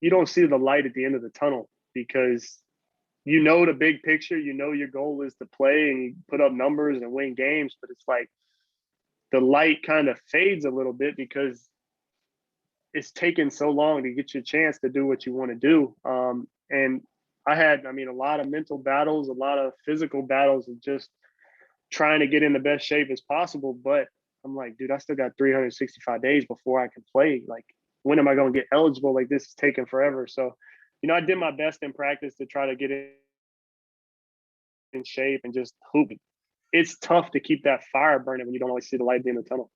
you don't see the light at the end of the tunnel because you know the big picture, you know your goal is to play and you put up numbers and win games, but it's like the light kind of fades a little bit because it's taken so long to get your chance to do what you want to do. And I had, I mean, a lot of mental battles, a lot of physical battles of just trying to get in the best shape as possible. But I'm like, dude, I still got 365 days before I can play. Like, when am I going to get eligible? Like, this is taking forever. So, I did my best in practice to try to get in shape and just hoop. It's tough to keep that fire burning when you don't always see the light at the end of the tunnel.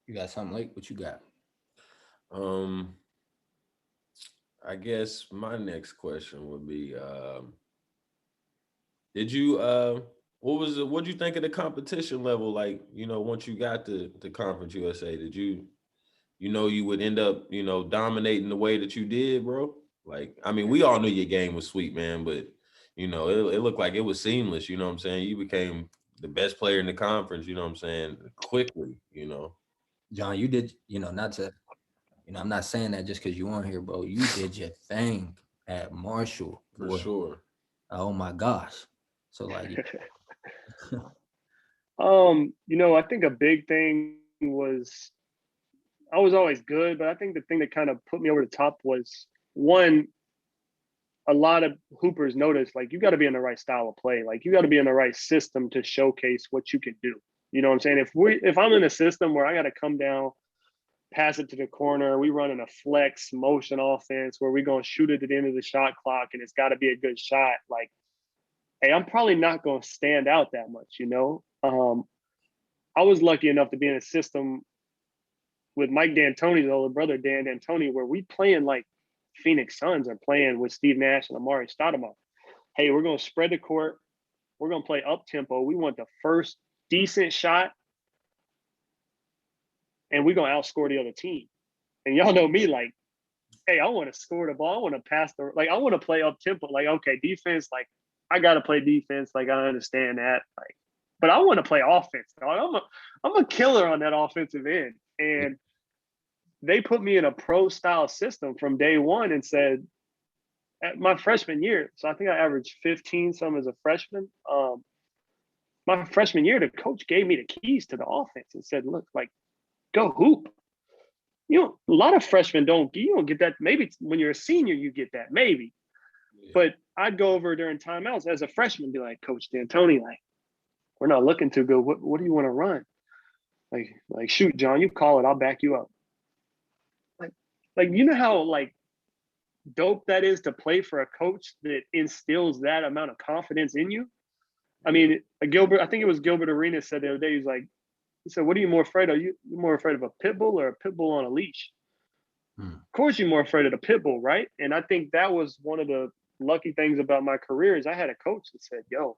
You got something late? What you got? I guess my next question would be, did you what'd you think of the competition level? Like, once you got to Conference USA, did you you would end up, dominating the way that you did, bro? Like, I mean, we all knew your game was sweet, man, but it looked like it was seamless, you know what I'm saying? You became the best player in the conference, you know what I'm saying, quickly, John, you did, not to, I'm not saying that just because you on here, bro. You did your thing at Marshall. For boy. sure. Oh my gosh. So like I think a big thing was I was always good, but I think the thing that kind of put me over the top was, one, a lot of hoopers notice, like, you got to be in the right style of play. Like, you got to be in the right system to showcase what you can do. You know what I'm saying? If I'm in a system where I got to come down, pass it to the corner, we running a flex motion offense where we're going to shoot it at the end of the shot clock and it's got to be a good shot. Like, hey, I'm probably not going to stand out that much, I was lucky enough to be in a system with Mike D'Antoni's older brother, Dan D'Antoni, where we playing like Phoenix Suns are playing with Steve Nash and Amari Stoudemire. Hey, we're going to spread the court. We're going to play up tempo. We want the first decent shot, and we're going to outscore the other team. And y'all know me, like, hey, I want to score the ball. I want to pass I want to play up tempo. Like, okay, defense, like, I got to play defense. Like, I understand that. Like, but I want to play offense. I'm a killer on that offensive end. And they put me in a pro style system from day one and said, at my freshman year, so I think I averaged 15 some as a freshman. My freshman year, the coach gave me the keys to the offense and said, look, like, go hoop. A lot of freshmen don't get that. Maybe when you're a senior, you get that, maybe. Yeah. But I'd go over during timeouts as a freshman, be like, Coach D'Antoni, like, we're not looking too good. What do you want to run? Like, shoot, John, you call it. I'll back you up. Like, how, like, dope that is to play for a coach that instills that amount of confidence in you. I mean, Gilbert, I think it was Gilbert Arenas said the other day, he said, what are you more afraid of? Are you more afraid of a pit bull or a pit bull on a leash? Of course you're more afraid of the pit bull, right? And I think that was one of the lucky things about my career is I had a coach that said, yo,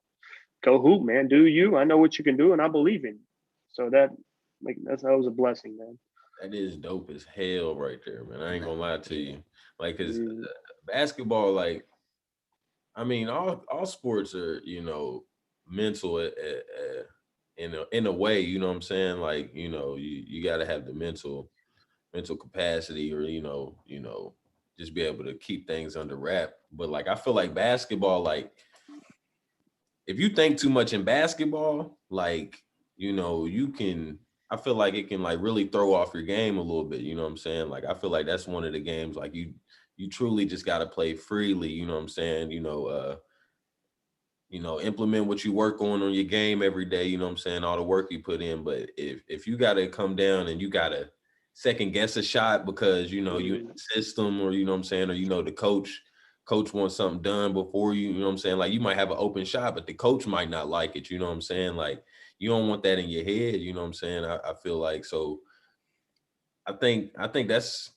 go hoop, man. Do you. I know what you can do, and I believe in you. So that was a blessing, man. That is dope as hell right there, man. I ain't gonna lie to you. Like, cause basketball, like, I mean, all sports are, mental in a way, you know what I'm saying? Like, you got to have the mental capacity, or just be able to keep things under wrap. But like, I feel like basketball, like, if you think too much in basketball, like, I feel like it can, like, really throw off your game a little bit. You know what I'm saying? Like, I feel like that's one of the games, like, you truly just got to play freely. You know what I'm saying? Implement what you work on your game every day. You know what I'm saying? All the work you put in. But if you got to come down and you got to second guess a shot because, you in the system, or, you know what I'm saying? Or, the coach wants something done before you, you know what I'm saying? Like, you might have an open shot, but the coach might not like it. You know what I'm saying? Like, you don't want that in your head. You know what I'm saying? I feel like, so I think that's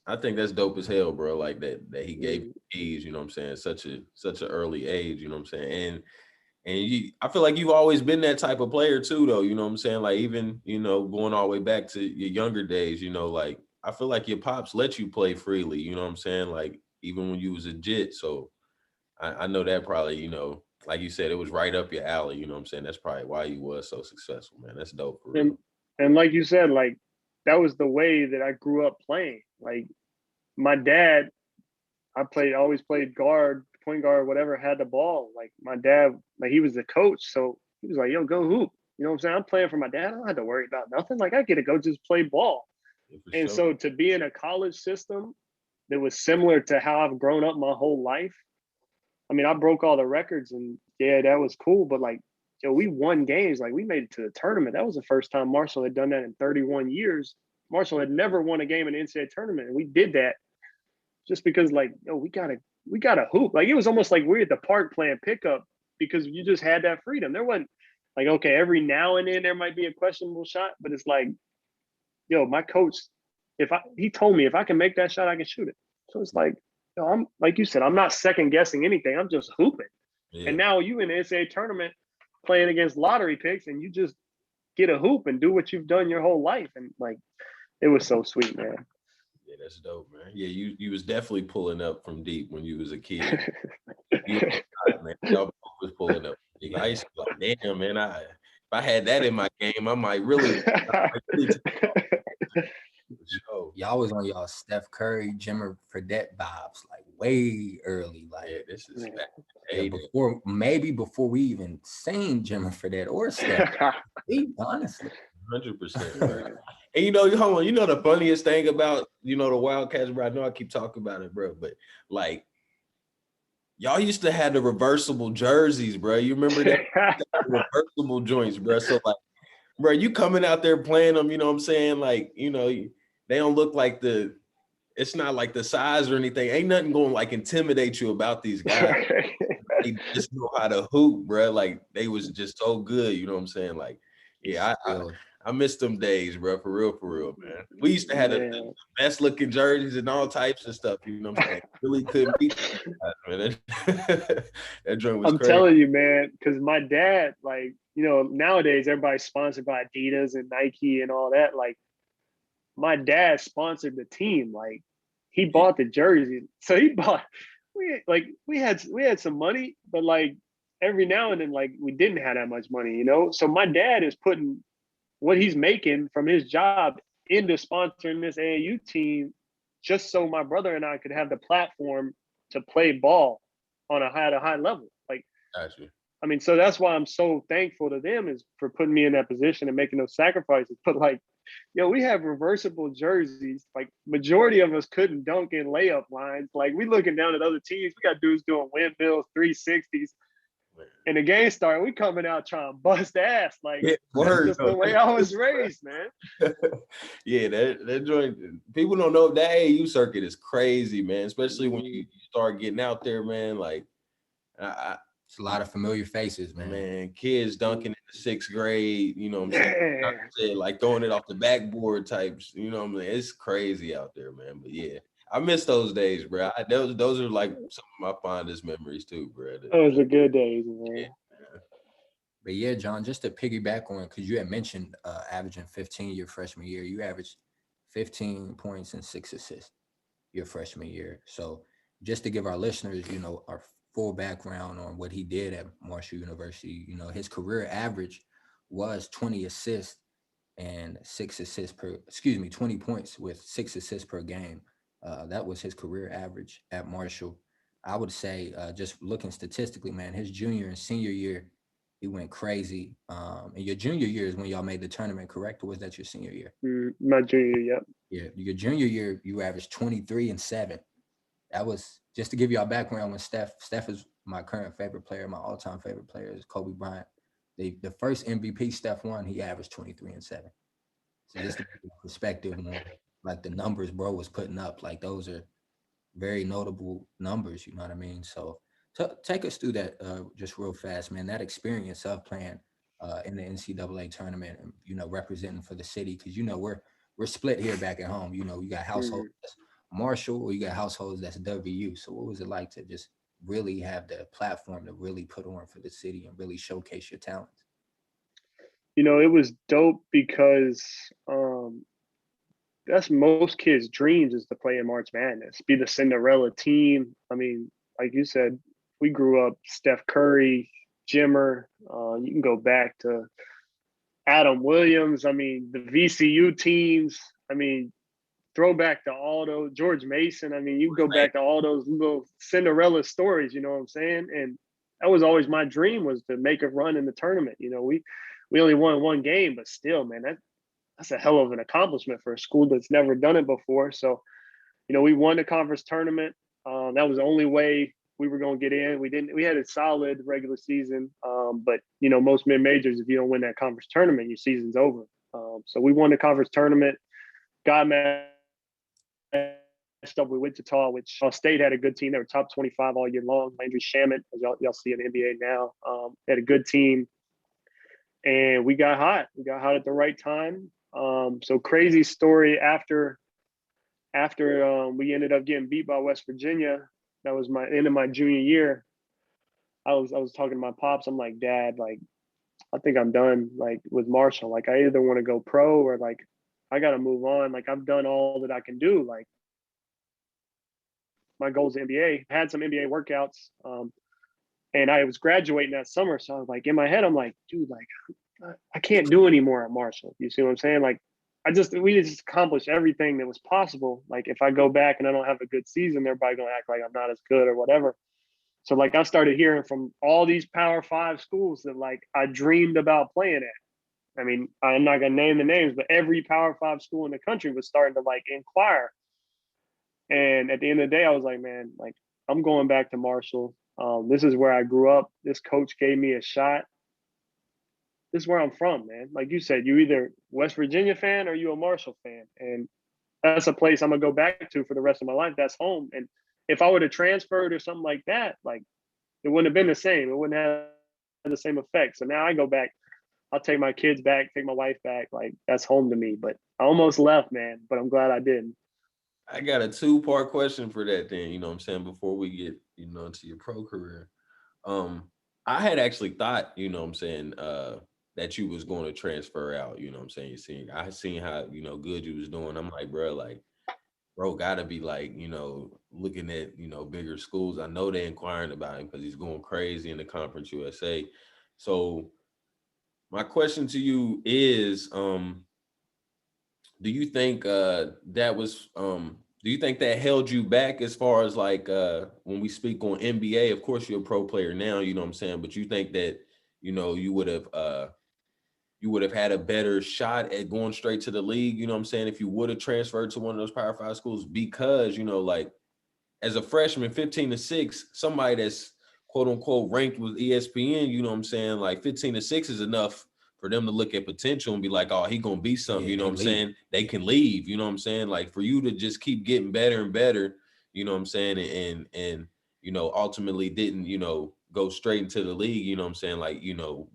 dope as hell, bro. Like, that he gave you keys, you know what I'm saying? Such an early age, you know what I'm saying? And I feel like you've always been that type of player too, though. You know what I'm saying? Like, even, going all the way back to your younger days, like, I feel like your pops let you play freely, you know what I'm saying? Like, even when you was a jit. So I know that probably, like you said, it was right up your alley, you know what I'm saying? That's probably why you was so successful, man. That's dope for real. And like you said, like, that was the way that I grew up playing. Like, my dad, I always played guard, point guard, whatever, had the ball. Like, my dad, like, he was the coach. So he was like, yo, go hoop. You know what I'm saying? I'm playing for my dad. I don't have to worry about nothing. Like, I get to go just play ball. Yeah, for And sure. so to be in a college system that was similar to how I've grown up my whole life, I mean, I broke all the records and yeah, that was cool. But like, yo, we won games. Like we made it to the tournament. That was the first time Marshall had done that in 31 years. Marshall had never won a game in the NCAA tournament. And we did that just because like, yo, we gotta hoop. Like it was almost like we're at the park playing pickup because you just had that freedom. There wasn't like, okay, every now and then there might be a questionable shot, but it's like, yo, my coach, he told me if I can make that shot, I can shoot it. So it's like, yo, I'm like you said, I'm not second guessing anything. I'm just hooping. Yeah. And now you in the NCAA tournament playing against lottery picks, and you just get a hoop and do what you've done your whole life. And like, it was so sweet, man. Yeah, that's dope, man. Yeah, you was definitely pulling up from deep when you was a kid. You man, y'all was pulling up. I used to be like, damn, man, if I had that in my game, I might really show. Y'all was on y'all Steph Curry, Jimmer Fredette vibes, like way early. Like Yeah, this is Yeah. back yeah, before we even seen Jimmer Fredette or Steph. Honestly. 100%. Right? And hold on, the funniest thing about the Wildcats, bro. I know I keep talking about it, bro, but like y'all used to have the reversible jerseys, bro. You remember that? Reversible joints, bro. So like, bro, you coming out there playing them, you know what I'm saying? Like, they don't look like it's not like the size or anything. Ain't nothing going to like intimidate you about these guys. They just know how to hoop, bro. Like they was just so good, you know what I'm saying? Like, yeah, I miss them days, bro, for real, man. We used to have the best looking jerseys and all types of stuff, you know what I'm saying? Really couldn't beat that, man. That joint was I'm crazy. telling you, man, because my dad, like, nowadays everybody's sponsored by Adidas and Nike and all that. Like, my dad sponsored the team. Like, he bought the jersey. So we had some money, but like every now and then, like we didn't have that much money, So my dad is putting what he's making from his job into sponsoring this AAU team just so my brother and I could have the platform to play ball at a high level. Like, Gotcha. I mean, so that's why I'm so thankful to them is for putting me in that position and making those sacrifices. But like, we have reversible jerseys. Like majority of us couldn't dunk in layup lines. Like we looking down at other teams, we got dudes doing windmills, 360s. And the game started, we coming out trying to bust ass. Like that's just the way I was raised, man. Yeah, that joint. People don't know that AAU circuit is crazy, man. Especially when you start getting out there, man. Like, it's a lot of familiar faces, man. Man, kids dunking in the 6th grade, you know what I'm saying? Like throwing it off the backboard types, you know what I'm saying? It's crazy out there, man. But yeah, I miss those days, bro. Those are like some of my fondest memories too, bro. Those are good days, man. Yeah. But yeah, John, just to piggyback on, because you had mentioned averaging 15 your freshman year, you averaged 15 points and 6 assists your freshman year. So just to give our listeners, our full background on what he did at Marshall University, his career average was 20 assists and 20 points with 6 assists per game. That was his career average at Marshall. I would say, just looking statistically, man, his junior and senior year, he went crazy. And your junior year is when y'all made the tournament, correct? Or was that your senior year? My junior, yep. Yeah, your junior year, you averaged 23 and 7. That was just to give y'all background when Steph is my current favorite player. My all-time favorite player is Kobe Bryant. The first MVP Steph won, he averaged 23 and 7. So just to give you perspective on like the numbers bro was putting up, like those are very notable numbers, you know what I mean? So take us through that just real fast, man. That experience of playing in the NCAA tournament and representing for the city, because we're split here back at home. You got households that's Marshall or you got households that's WU. So what was it like to just really have the platform to really put on for the city and really showcase your talents? It was dope because that's most kids' dreams is to play in March Madness, be the Cinderella team. I mean, like you said, we grew up Steph Curry, Jimmer. You can go back to Adam Williams. I mean, the VCU teams. I mean, throwback to all those George Mason. I mean, you go back to all those little Cinderella stories. You know what I'm saying? And that was always my dream, was to make a run in the tournament. We only won one game, but still, man, that's a hell of an accomplishment for a school that's never done it before. So, we won the conference tournament. That was the only way we were going to get in. We had a solid regular season. But most mid-majors, if you don't win that conference tournament, your season's over. So we won the conference tournament, got matched up with Wichita, which State had a good team. They were top 25 all year long. Landry Shamet, as y'all see in the NBA now, had a good team. And we got hot. We got hot at the right time. So crazy story after we ended up getting beat by West Virginia. That was my end of my junior year. I was talking to my pops. I'm like, Dad, like, I think I'm done, like, with Marshall. Like, I either want to go pro or like I got to move on. Like, I've done all that I can do. Like, my goal is NBA. I had some NBA workouts, and I was graduating that summer. So I was like, in my head, I'm like, dude, like, I can't do any more at Marshall. You see what I'm saying? Like, we just accomplished everything that was possible. Like, if I go back and I don't have a good season, they're probably gonna act like I'm not as good or whatever. So like, I started hearing from all these Power 5 schools that like I dreamed about playing at. I mean, I'm not gonna name the names, but every Power 5 school in the country was starting to like inquire. And at the end of the day, I was like, man, like, I'm going back to Marshall. This is where I grew up. This coach gave me a shot. This is where I'm from, man. Like you said, you either West Virginia fan or you a Marshall fan. And that's a place I'm gonna go back to for the rest of my life. That's home. And if I would have transferred or something like that, like, it wouldn't have been the same. It wouldn't have the same effect. So now I go back, I'll take my kids back, take my wife back. Like, that's home to me. But I almost left, man, but I'm glad I didn't. I got a 2-part question for that then, you know what I'm saying, before we get, into your pro career. I had actually thought, you know what I'm saying, that you was going to transfer out, you know what I'm saying? I seen how, good you was doing. I'm like, bro, gotta be like, looking at, bigger schools. I know they're inquiring about him because he's going crazy in the Conference USA. So my question to you is, do you think do you think that held you back as far as like when we speak on NBA? Of course, you're a pro player now, you know what I'm saying, but you think that you would have had a better shot at going straight to the league, you know what I'm saying, if you would have transferred to one of those Power 5 schools? Because like, as a freshman, 15-6, somebody that's quote unquote ranked with ESPN, you know what I'm saying, like 15-6 is enough for them to look at potential and be like, oh, he gonna be something, you know what I'm saying? They can leave, you know what I'm saying? Like, for you to just keep getting better and better, you know what I'm saying, and ultimately didn't, go straight into the league, you know what I'm saying? Like,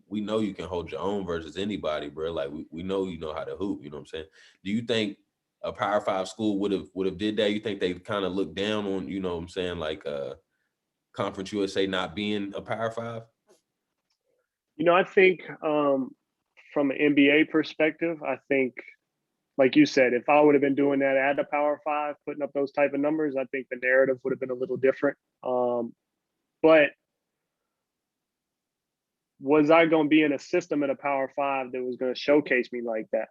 we know you can hold your own versus anybody, bro. Like, we know you know how to hoop, you know what I'm saying? Do you think a Power 5 school would have did that? You think they kind of looked down on, you know what I'm saying, like Conference USA not being a Power 5? I think from an NBA perspective, I think, like you said, if I would have been doing that at a Power 5, putting up those type of numbers, I think the narrative would have been a little different. But was I going to be in a system at a Power 5 that was going to showcase me like that,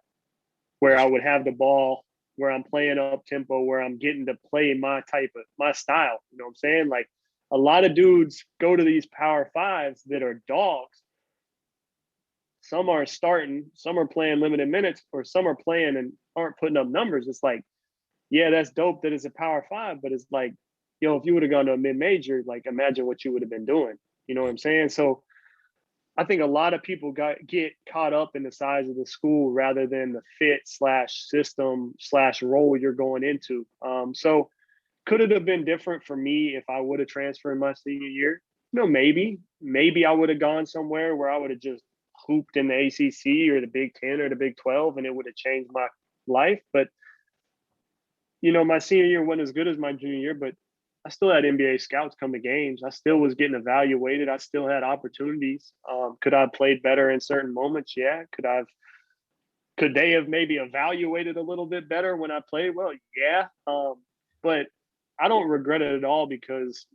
where I would have the ball, where I'm playing up tempo, where I'm getting to play my style? You know what I'm saying? Like, a lot of dudes go to these Power 5s that are dogs. Some are starting, some are playing limited minutes, or some are playing and aren't putting up numbers. It's like, yeah, that's dope that it's a Power 5, but it's like, if you would have gone to a mid-major, like, imagine what you would have been doing. You know what I'm saying? So I think a lot of people get caught up in the size of the school rather than the fit/system/role you're going into. So could it have been different for me if I would have transferred my senior year? Maybe I would have gone somewhere where I would have just hooped in the ACC or the Big 10 or the Big 12, and it would have changed my life. But, my senior year wasn't as good as my junior year, but I still had NBA scouts come to games. I still was getting evaluated. I still had opportunities. Could I have played better in certain moments? Yeah. Could they have maybe evaluated a little bit better when I played? Well, yeah. But I don't regret it at all, because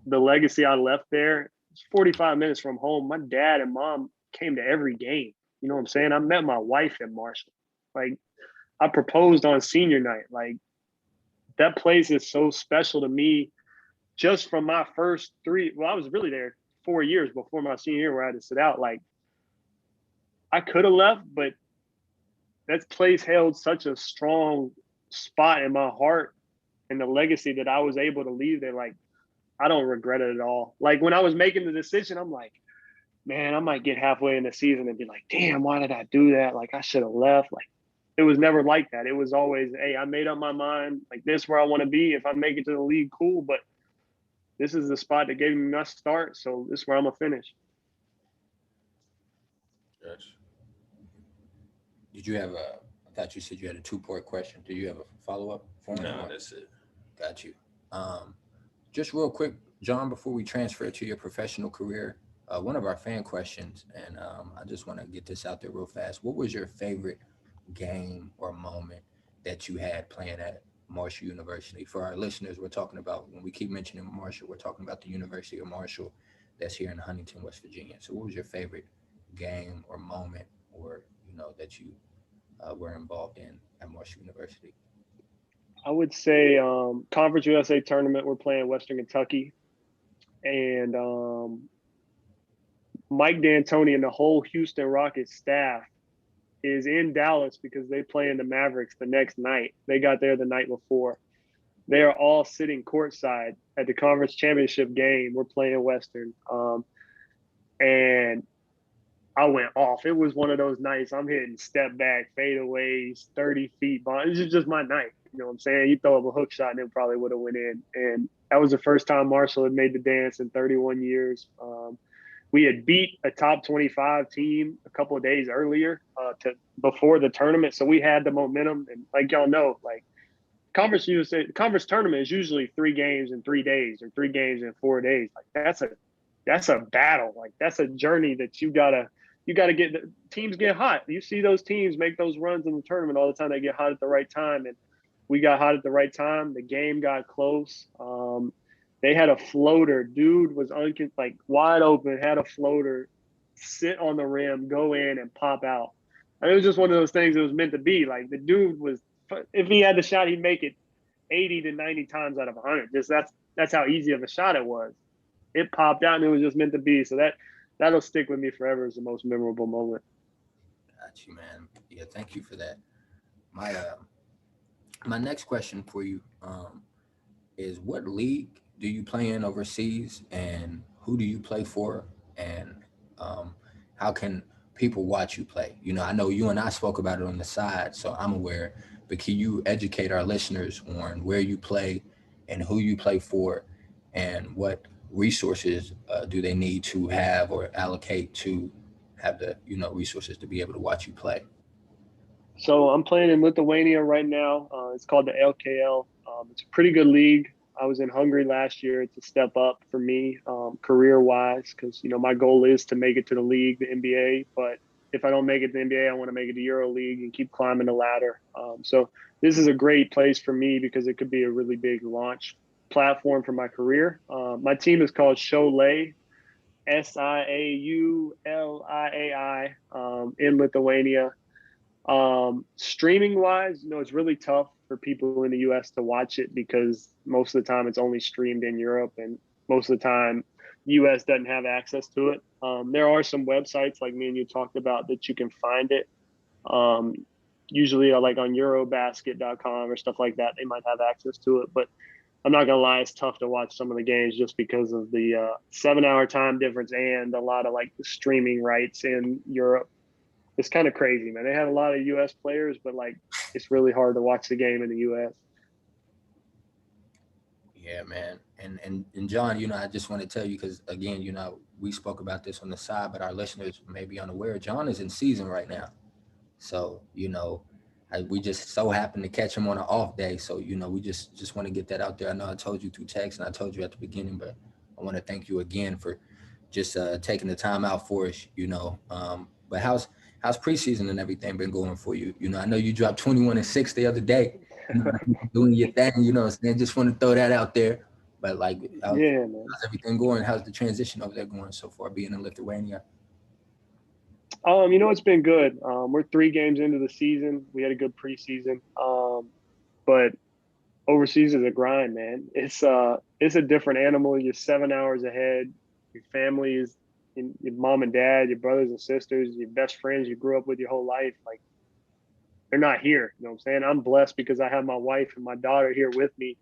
the legacy I left there, it's 45 minutes from home. My dad and mom came to every game. You know what I'm saying? I met my wife at Marshall. Like, I proposed on senior night. Like, that place is so special to me, just from my first 3. Well, I was really there 4 years before my senior year where I had to sit out. Like, I could have left, but that place held such a strong spot in my heart and the legacy that I was able to leave there. Like, I don't regret it at all. Like, when I was making the decision, I'm like, man, I might get halfway in the season and be like, damn, why did I do that? Like, I should have left. Like, it was never like that. It was always, hey, I made up my mind. Like, this is where I want to be. If I make it to the league, cool. But this is the spot that gave me my start. So this is where I'm going to finish. Yes. Did you have I thought you said you had a 2-part question. Do you have a follow-up for me? No, that's it. Got you. Just real quick, John, before we transfer to your professional career, one of our fan questions, and I just want to get this out there real fast. What was your favorite game or moment that you had playing at Marshall University? For our listeners, we're talking about, when we keep mentioning Marshall, we're talking about the University of Marshall that's here in Huntington, West Virginia. So what was your favorite game or moment, or, that you were involved in at Marshall University? I would say Conference USA tournament, we're playing Western Kentucky. And Mike D'Antoni and the whole Houston Rockets staff is in Dallas because they play in the Mavericks the next night. They got there the night before. They are all sitting courtside at the conference championship game. We're playing Western. And I went off. It was one of those nights. I'm hitting step back, fadeaways, 30 feet. This is just my night. You know what I'm saying? You throw up a hook shot and it probably would have went in. And that was the first time Marshall had made the dance in 31 years. We had beat a top 25 team a couple of days earlier before the tournament. So we had the momentum. And like y'all know, like conference tournament is usually 3 games in 3 days or 3 games in 4 days. Like that's a battle. Like that's a journey that you gotta get. The teams get hot. You see those teams make those runs in the tournament all the time. They get hot at the right time. And we got hot at the right time. The game got close. They had a floater. Dude was wide open, had a floater, sit on the rim, go in, and pop out. And it was just one of those things that was meant to be. Like, the dude was, if he had the shot, he'd make it 80 to 90 times out of 100. Just that's how easy of a shot it was. It popped out, and it was just meant to be. So that'll stick with me forever as the most memorable moment. Got you, man. Yeah, thank you for that. My next question for you is, what league do you play in overseas, and who do you play for, and how can people watch you play? I know you and I spoke about it on the side, so I'm aware, but can you educate our listeners on where you play and who you play for, and what resources do they need to have or allocate to have the resources to be able to watch you play? So I'm playing in Lithuania right now. It's called the LKL. It's a pretty good league. I was in Hungary last year. It's a step up for me career-wise because, my goal is to make it to the league, the NBA. But if I don't make it to the NBA, I want to make it to Euro League and keep climbing the ladder. So this is a great place for me because it could be a really big launch platform for my career. My team is called Šiauliai, Siauliai, in Lithuania. Streaming wise, it's really tough for people in the US to watch it because most of the time it's only streamed in Europe, and most of the time the US doesn't have access to it. There are some websites like me and you talked about that you can find it. Usually like on Eurobasket.com or stuff like that, they might have access to it, but I'm not gonna lie, it's tough to watch some of the games just because of the 7-hour time difference and a lot of like the streaming rights in Europe. It's kind of crazy, man. They have a lot of U.S. players, but like it's really hard to watch the game in the U.S. Yeah, man. And John, I just want to tell you, because again, we spoke about this on the side, but our listeners may be unaware. John is in season right now, so we just so happen to catch him on an off day. So we just want to get that out there. I know I told you through text, and I told you at the beginning, but I want to thank you again for just taking the time out for us. But how's preseason and everything been going for you? I know you dropped 21 and 6 the other day, doing your thing, and just want to throw that out there. But like, how's everything going? How's the transition over there going so far, being in Lithuania? It's been good. We're 3 games into the season. We had a good preseason. But overseas is a grind, man. It's a different animal. You're 7 hours ahead. Your family is your mom and dad, your brothers and sisters, your best friends you grew up with your whole life. Like they're not here. You know what I'm saying? I'm blessed because I have my wife and my daughter here with me.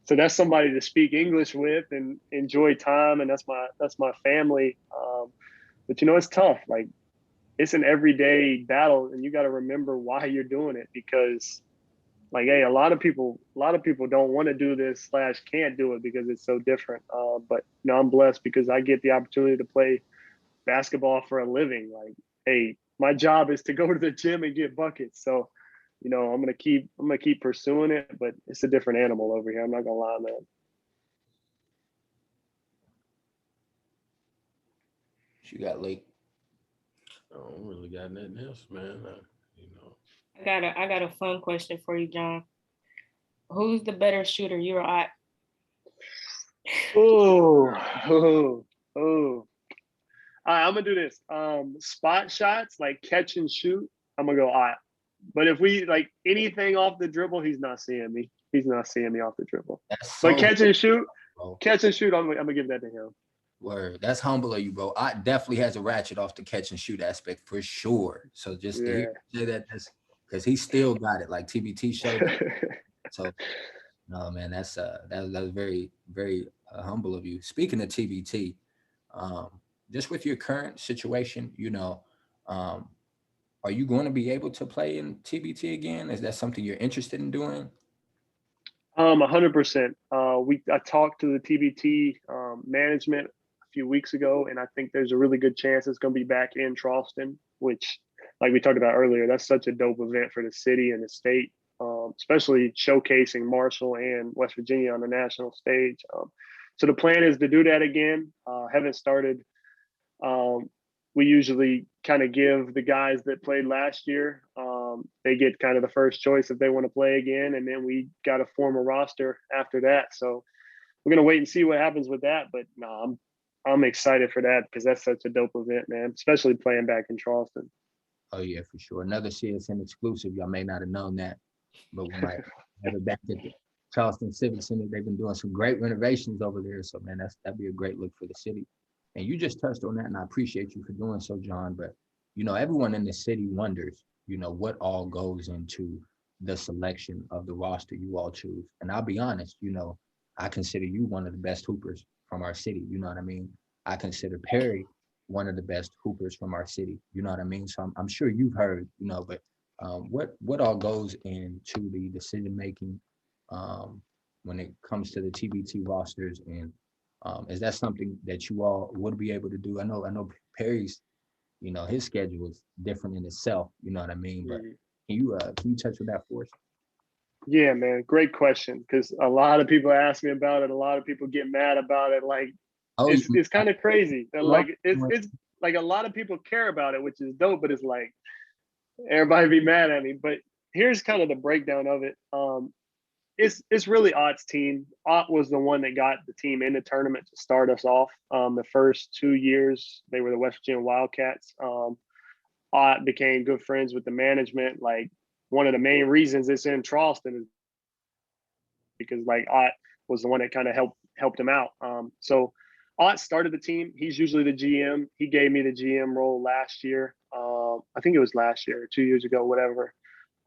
So that's somebody to speak English with and enjoy time. And that's my family. But it's tough. Like, it's an everyday battle, and you got to remember why you're doing it, because like, hey, a lot of people don't want to do this / can't do it because it's so different. But I'm blessed because I get the opportunity to play basketball for a living. Like, hey, my job is to go to the gym and get buckets. So, I'm gonna keep pursuing it, but it's a different animal over here. I'm not gonna lie, man. You got late. I don't really got nothing else, man. I got a fun question for you, John. Who's the better shooter, you or I? Oh. All right, I'm gonna do this. Spot shots, like catch and shoot, I'm gonna go Ott. But if we like anything off the dribble, he's not seeing me. He's not seeing me off the dribble. But catch and shoot, I'm gonna give that to him. Word. That's humble of you, bro. I definitely has a ratchet off the catch and shoot aspect for sure. So just to say that, because he still got it, like TBT showed. So no, man, that's very, very humble of you. Speaking of TBT, just with your current situation, are you going to be able to play in TBT again? Is that something you're interested in doing? 100%. I talked to the TBT management a few weeks ago, and I think there's a really good chance it's going to be back in Charleston, which, like we talked about earlier, that's such a dope event for the city and the state, especially showcasing Marshall and West Virginia on the national stage. So the plan is to do that again. Haven't started. We usually kind of give the guys that played last year, they get kind of the first choice if they want to play again, and then we got to form a roster after that. So we're gonna wait and see what happens with that. But no, I'm excited for that because that's such a dope event, man. Especially playing back in Charleston. Oh yeah, for sure. Another CSN exclusive. Y'all may not have known that, but we might have it back at the Charleston Civic Center. They've been doing some great renovations over there. So man, that'd be a great look for the city. And you just touched on that, and I appreciate you for doing so, John. But everyone in the city wonders, what all goes into the selection of the roster you all choose. And I'll be honest, I consider you one of the best hoopers from our city. You know what I mean? I consider Perry one of the best hoopers from our city. You know what I mean? So I'm sure you've heard, but what all goes into the decision making when it comes to the TBT rosters, and is that something that you all would be able to do? I know Perry's, his schedule is different in itself. You know what I mean? But can you touch on that for us? Yeah, man, great question. Because a lot of people ask me about it. A lot of people get mad about it. Like, it's kind of crazy. Like, it's like a lot of people care about it, which is dope. But it's like everybody be mad at me. But here's kind of the breakdown of it. It's really Ott's team. Ott was the one that got the team in the tournament to start us off. The first 2 years, they were the West Virginia Wildcats. Ott became good friends with the management. Like, one of the main reasons it's in Charleston is because like Ott was the one that kind of helped him out. So Ott started the team. He's usually the GM. He gave me the GM role last year. I think it was last year, 2 years ago, whatever.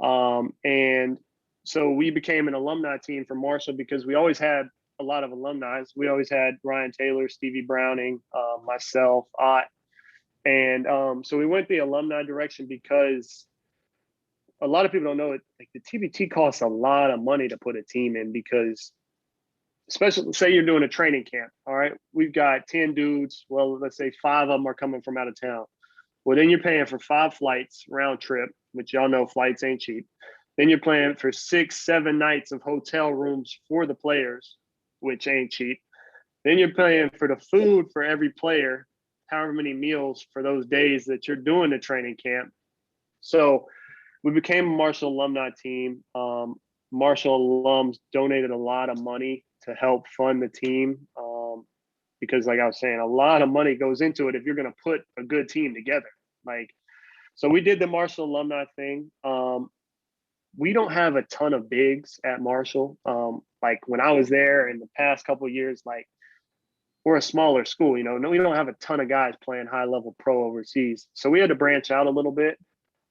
And so we became an alumni team for Marshall because we always had a lot of alumni. We always had Ryan Taylor, Stevie Browning, myself, Ott. And so we went the alumni direction because a lot of people don't know it. Like, the TBT costs a lot of money to put a team in because, especially say you're doing a training camp. All right, we've got 10 dudes. Well, let's say 5 of them are coming from out of town. Well, then you're paying for 5 flights round trip, which y'all know flights ain't cheap. Then you're paying for 6-7 nights of hotel rooms for the players, which ain't cheap. Then you're paying for the food for every player, however many meals for those days that you're doing the training camp. So we became a Marshall alumni team. Marshall alums donated a lot of money to help fund the team because, like I was saying, a lot of money goes into it if you're going to put a good team together. Like, so we did the Marshall alumni thing. We don't have a ton of bigs at Marshall. Like, when I was there in the past couple of years, like, we're a smaller school, we don't have a ton of guys playing high level pro overseas. So we had to branch out a little bit.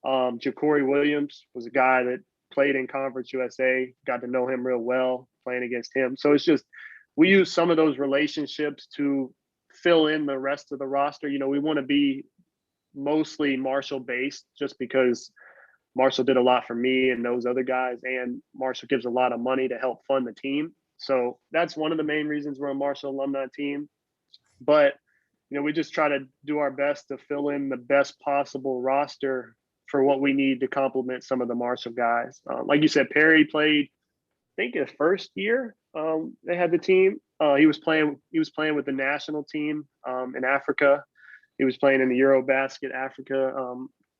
Ja'Cory Williams was a guy that played in Conference USA, got to know him real well playing against him. So it's just, we use some of those relationships to fill in the rest of the roster. You know, we want to be mostly Marshall based just because Marshall did a lot for me and those other guys, and Marshall gives a lot of money to help fund the team. So that's one of the main reasons we're a Marshall alumni team. But, you know, we just try to do our best to fill in the best possible roster for what we need to complement some of the Marshall guys. Like you said, Perry played, I think his first year they had the team. He was playing with the national team in Africa. He was playing in the Eurobasket Africa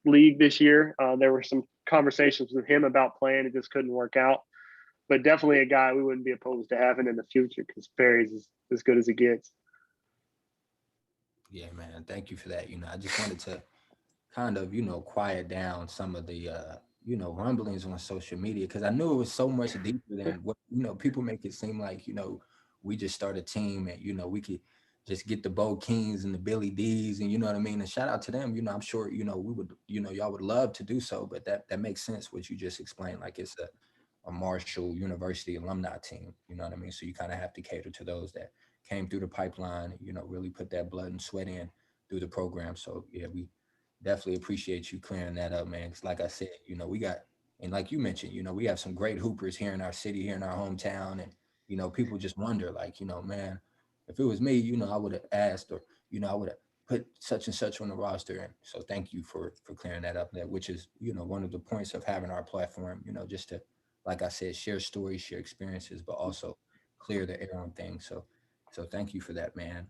league this year. There were some conversations with him about playing. It just couldn't work out. But definitely a guy we wouldn't be opposed to having in the future because Perry's as good as it gets. Yeah, man. Thank you for that. You know, I just wanted to kind of, you know, quiet down some of the, you know, rumblings on social media because I knew it was so much deeper than what, you know, people make it seem like, you know, we just start a team and, you know, we could just get the Bo Kings and the Billy D's and, you know what I mean? And shout out to them. You know, I'm sure, you know, we would, you know, y'all would love to do so, but that makes sense what you just explained. Like it's a Marshall University alumni team, you know what I mean? So you kind of have to cater to those that came through the pipeline, you know, really put that blood and sweat in through the program. So yeah, we definitely appreciate you clearing that up, man. Because like I said, you know, we got, and like you mentioned, you know, we have some great hoopers here in our city, here in our hometown. And, you know, people just wonder, like, you know, man, if it was me, you know, I would have asked or, you know, I would have put such and such on the roster. And so thank you for clearing that up, that which is, you know, one of the points of having our platform, you know, just to, like I said, share stories, share experiences, but also clear the air on things. So thank you for that, man.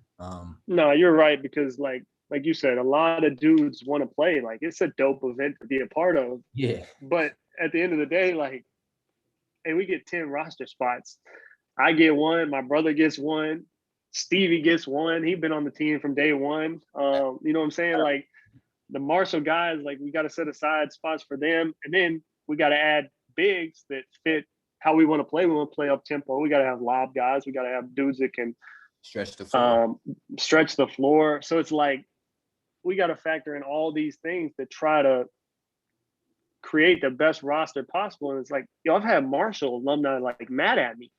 No, you're right because like you said, a lot of dudes want to play. Like it's a dope event to be a part of. Yeah. But at the end of the day, like, and we get 10 roster spots. I get one, my brother gets one, Stevie gets one. He's been on the team from day one. You know what I'm saying? Like the Marshall guys, like we got to set aside spots for them. And then we got to add bigs that fit how we want to play. We want to play up tempo. We got to have lob guys. We got to have dudes that can Stretch the floor. stretch the floor. So it's like we got to factor in all these things to try to create the best roster possible. And it's like, yo, I've had Marshall alumni like mad at me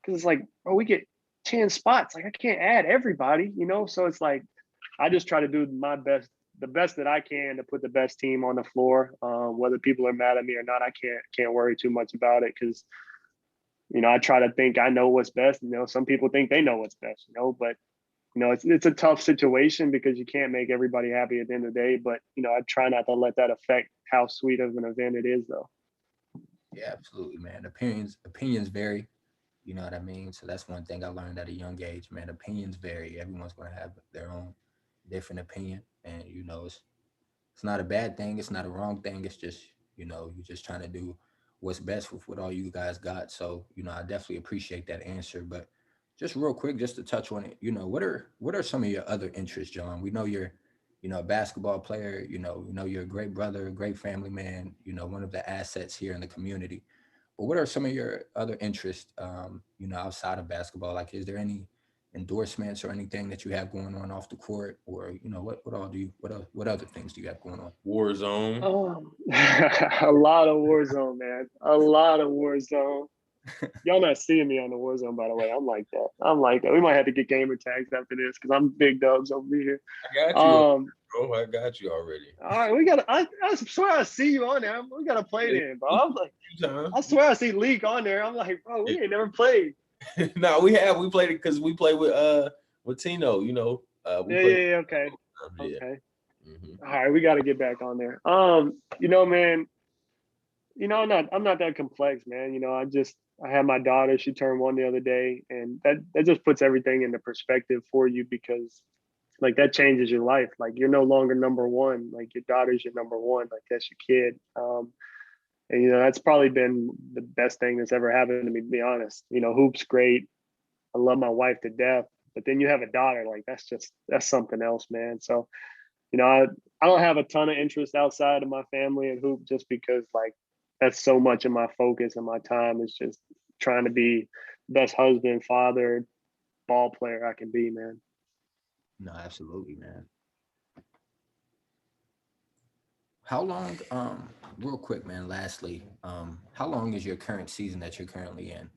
because it's like, oh, we get 10 spots. Like I can't add everybody, you know? So it's like, I just try to do my best, the best that I can to put the best team on the floor. Whether people are mad at me or not, I can't worry too much about it because, you know, I try to think I know what's best. You know, some people think they know what's best, you know, but you know, it's a tough situation because you can't make everybody happy at the end of the day. But, you know, I try not to let that affect how sweet of an event it is, though. Yeah, absolutely, man. Opinions vary. You know what I mean? So that's one thing I learned at a young age, man. Opinions vary. Everyone's gonna have their own different opinion. And you know, it's not a bad thing, it's not a wrong thing. It's just, you know, you're just trying to do what's best with what all you guys got. So, you know, I definitely appreciate that answer. But just real quick, just to touch on it, you know, what are some of your other interests, John? We know you're, you know, a basketball player, you know you're a great brother, a great family man, you know, one of the assets here in the community. But what are some of your other interests, you know, outside of basketball? Like, is there any endorsements or anything that you have going on off the court, or you know, what all do you, what other things do you have going on? Warzone. A lot of Warzone, man. A lot of Warzone. Y'all not seeing me on the Warzone, by the way. I'm like that. We might have to get gamer tags after this because I'm big dubs over here. I got you, bro. I got you already. All right, we gotta. I swear I see you on there. We gotta play then, bro. I'm like, I swear I see Leak on there. I'm like, bro, we ain't never played. No, we played it because we played with Tino. You know, Yeah, okay. Yeah. Okay. Mm-hmm. All right, we got to get back on there. You know, man. You know, I'm not that complex, man. You know, I had my daughter. She turned 1 the other day, and that just puts everything into perspective for you because, like, that changes your life. Like, you're no longer number one. Like, your daughter's your number one. Like, that's your kid. And you know, that's probably been the best thing that's ever happened to me. To be honest, you know, hoop's great. I love my wife to death, but then you have a daughter. Like, that's something else, man. So, you know, I don't have a ton of interest outside of my family and hoop just because like that's so much of my focus and my time is just trying to be the best husband, father, ball player I can be, man. No, absolutely, man. How long, real quick, man, lastly, how long is your current season that you're currently in?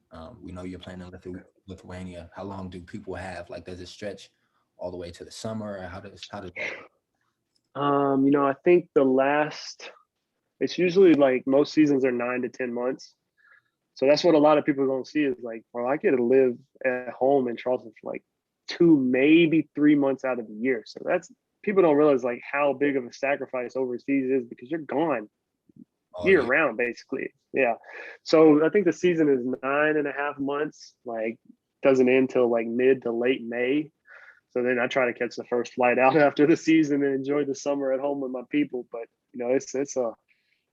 We know you're playing in Lithuania. How long do people have? Like, does it stretch all the way to the summer, or how does that work? I think it's usually like most seasons are 9 to 10 months. So that's what a lot of people don't see is like, well, I get to live at home in Charleston for like 2, maybe 3 months out of the year. So that's people don't realize like how big of a sacrifice overseas is because you're gone Oh year yeah. round, basically. Yeah. So I think the season is 9.5 months, like doesn't end till like mid to late May. So then I try to catch the first flight out after the season and enjoy the summer at home with my people. But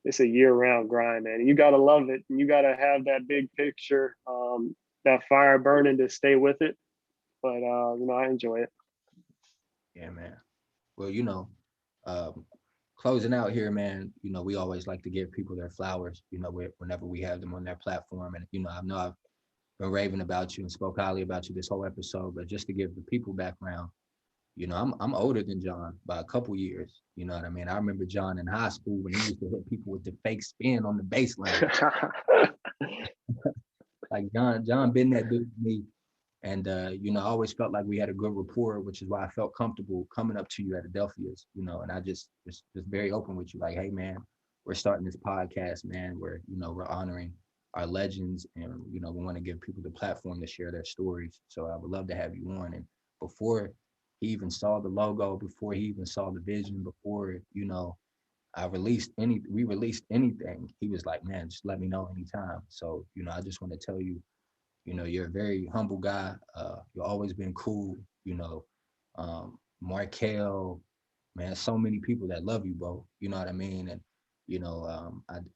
it's a year round grind, man. You gotta love it, and you gotta have that big picture, that fire burning to stay with it. But I enjoy it. Yeah, man. Well, um, closing out here, man, we always like to give people their flowers, whenever we have them on their platform. And, I know I've been raving about you and spoke highly about you this whole episode, but just to give the people background, I'm older than John by a couple years. You know what I mean? I remember John in high school when he used to hit people with the fake spin on the baseline. Like John been that dude to me. And I always felt like we had a good rapport, which is why I felt comfortable coming up to you at Adelphia's, and I just very open with you, like, hey man, we're starting this podcast, man, where we're honoring our legends, and we want to give people the platform to share their stories. So I would love to have you on. And before he even saw the logo, before he even saw the vision, before we released anything, he was like, man, just let me know anytime. So I just want to tell you, you're a very humble guy. You've always been cool. Markel, man, so many people that love you, bro. You know what I mean? And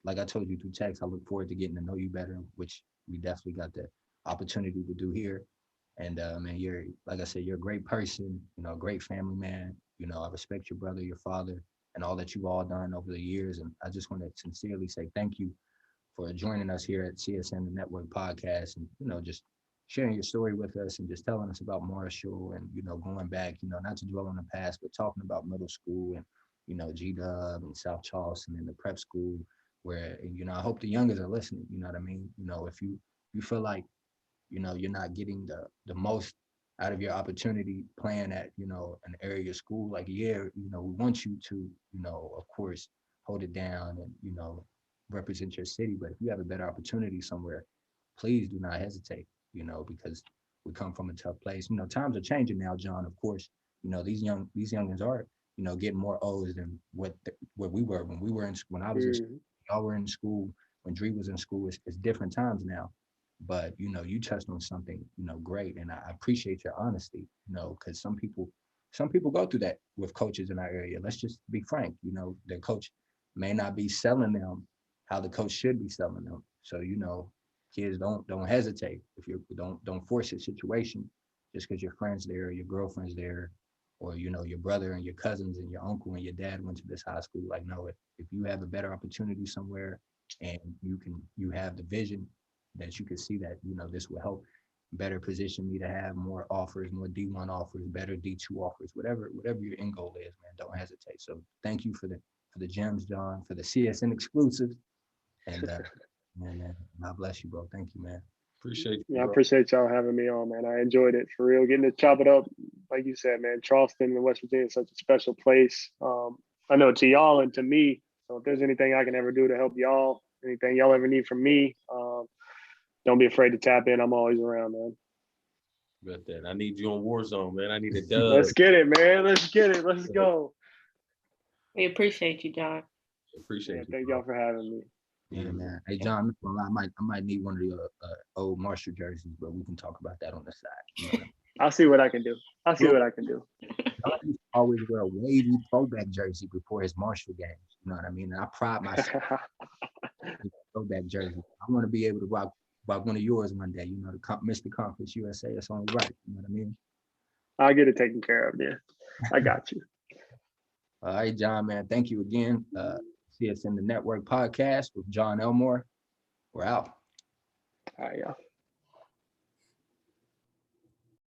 like I told you through text, I look forward to getting to know you better, which we definitely got the opportunity to do here. And man, you're, like I said, you're a great person. A great family man. I respect your brother, your father, and all that you've all done over the years. And I just want to sincerely say thank you for joining us here at CSN the Network Podcast, and just sharing your story with us and just telling us about Marshall, and going back, not to dwell on the past, but talking about middle school and G Dub and South Charleston and the prep school, where I hope the youngers are listening. You know what I mean? If you feel like you're not getting the most out of your opportunity playing at an area school, like, yeah, we want you to of course hold it down and represent your city. But if you have a better opportunity somewhere, please do not hesitate, because we come from a tough place. Times are changing now, John. Of course, these youngins are, getting more O's than what we were when we were when I was in school. Mhm. Y'all were in school when Dree was in school. It's different times now. But you touched on something, great. And I appreciate your honesty, because some people go through that with coaches in our area. Let's just be frank, their coach may not be selling them how the coach should be selling them. So kids, don't hesitate. If you don't force a situation just because your friends there, or your girlfriend's there, or your brother and your cousins and your uncle and your dad went to this high school. Like, no, if you have a better opportunity somewhere, and you have the vision that you can see that this will help better position me to have more offers, more D1 offers, better D2 offers, whatever your end goal is, man, don't hesitate. So thank you for the gems, John, for the CSN exclusives. And man, God bless you, bro. Thank you, man. Appreciate you, Yeah, I bro. appreciate y'all having me on, man. I enjoyed it for real. Getting to chop it up, like you said, man. Charleston and West Virginia is such a special place. I know to y'all and to me. So if there's anything I can ever do to help y'all, anything y'all ever need from me, don't be afraid to tap in. I'm always around, man. Got that. I need you on Warzone, man. I need a dub. Let's get it, man. Let's get it. Let's go. We appreciate you, John. Appreciate Yeah, you. thank Bro. y'all for having me. Yeah, man. Hey, John, I'm not gonna lie, I might need one of the old Marshall jerseys, but we can talk about that on the side. You know what I mean? I'll see what I can do. I'll see what I can do. John used to always wear a wavy throwback jersey before his Marshall games. You know what I mean? And I pride myself in throwback jersey. I want to be able to rock one of yours one day. The Mr. Conference USA. It's only right. You know what I mean? I'll get it taken care of. Yeah, I got you. All right, John, man. Thank you again. See us in the Network Podcast with John Elmore. We're out. All right, y'all.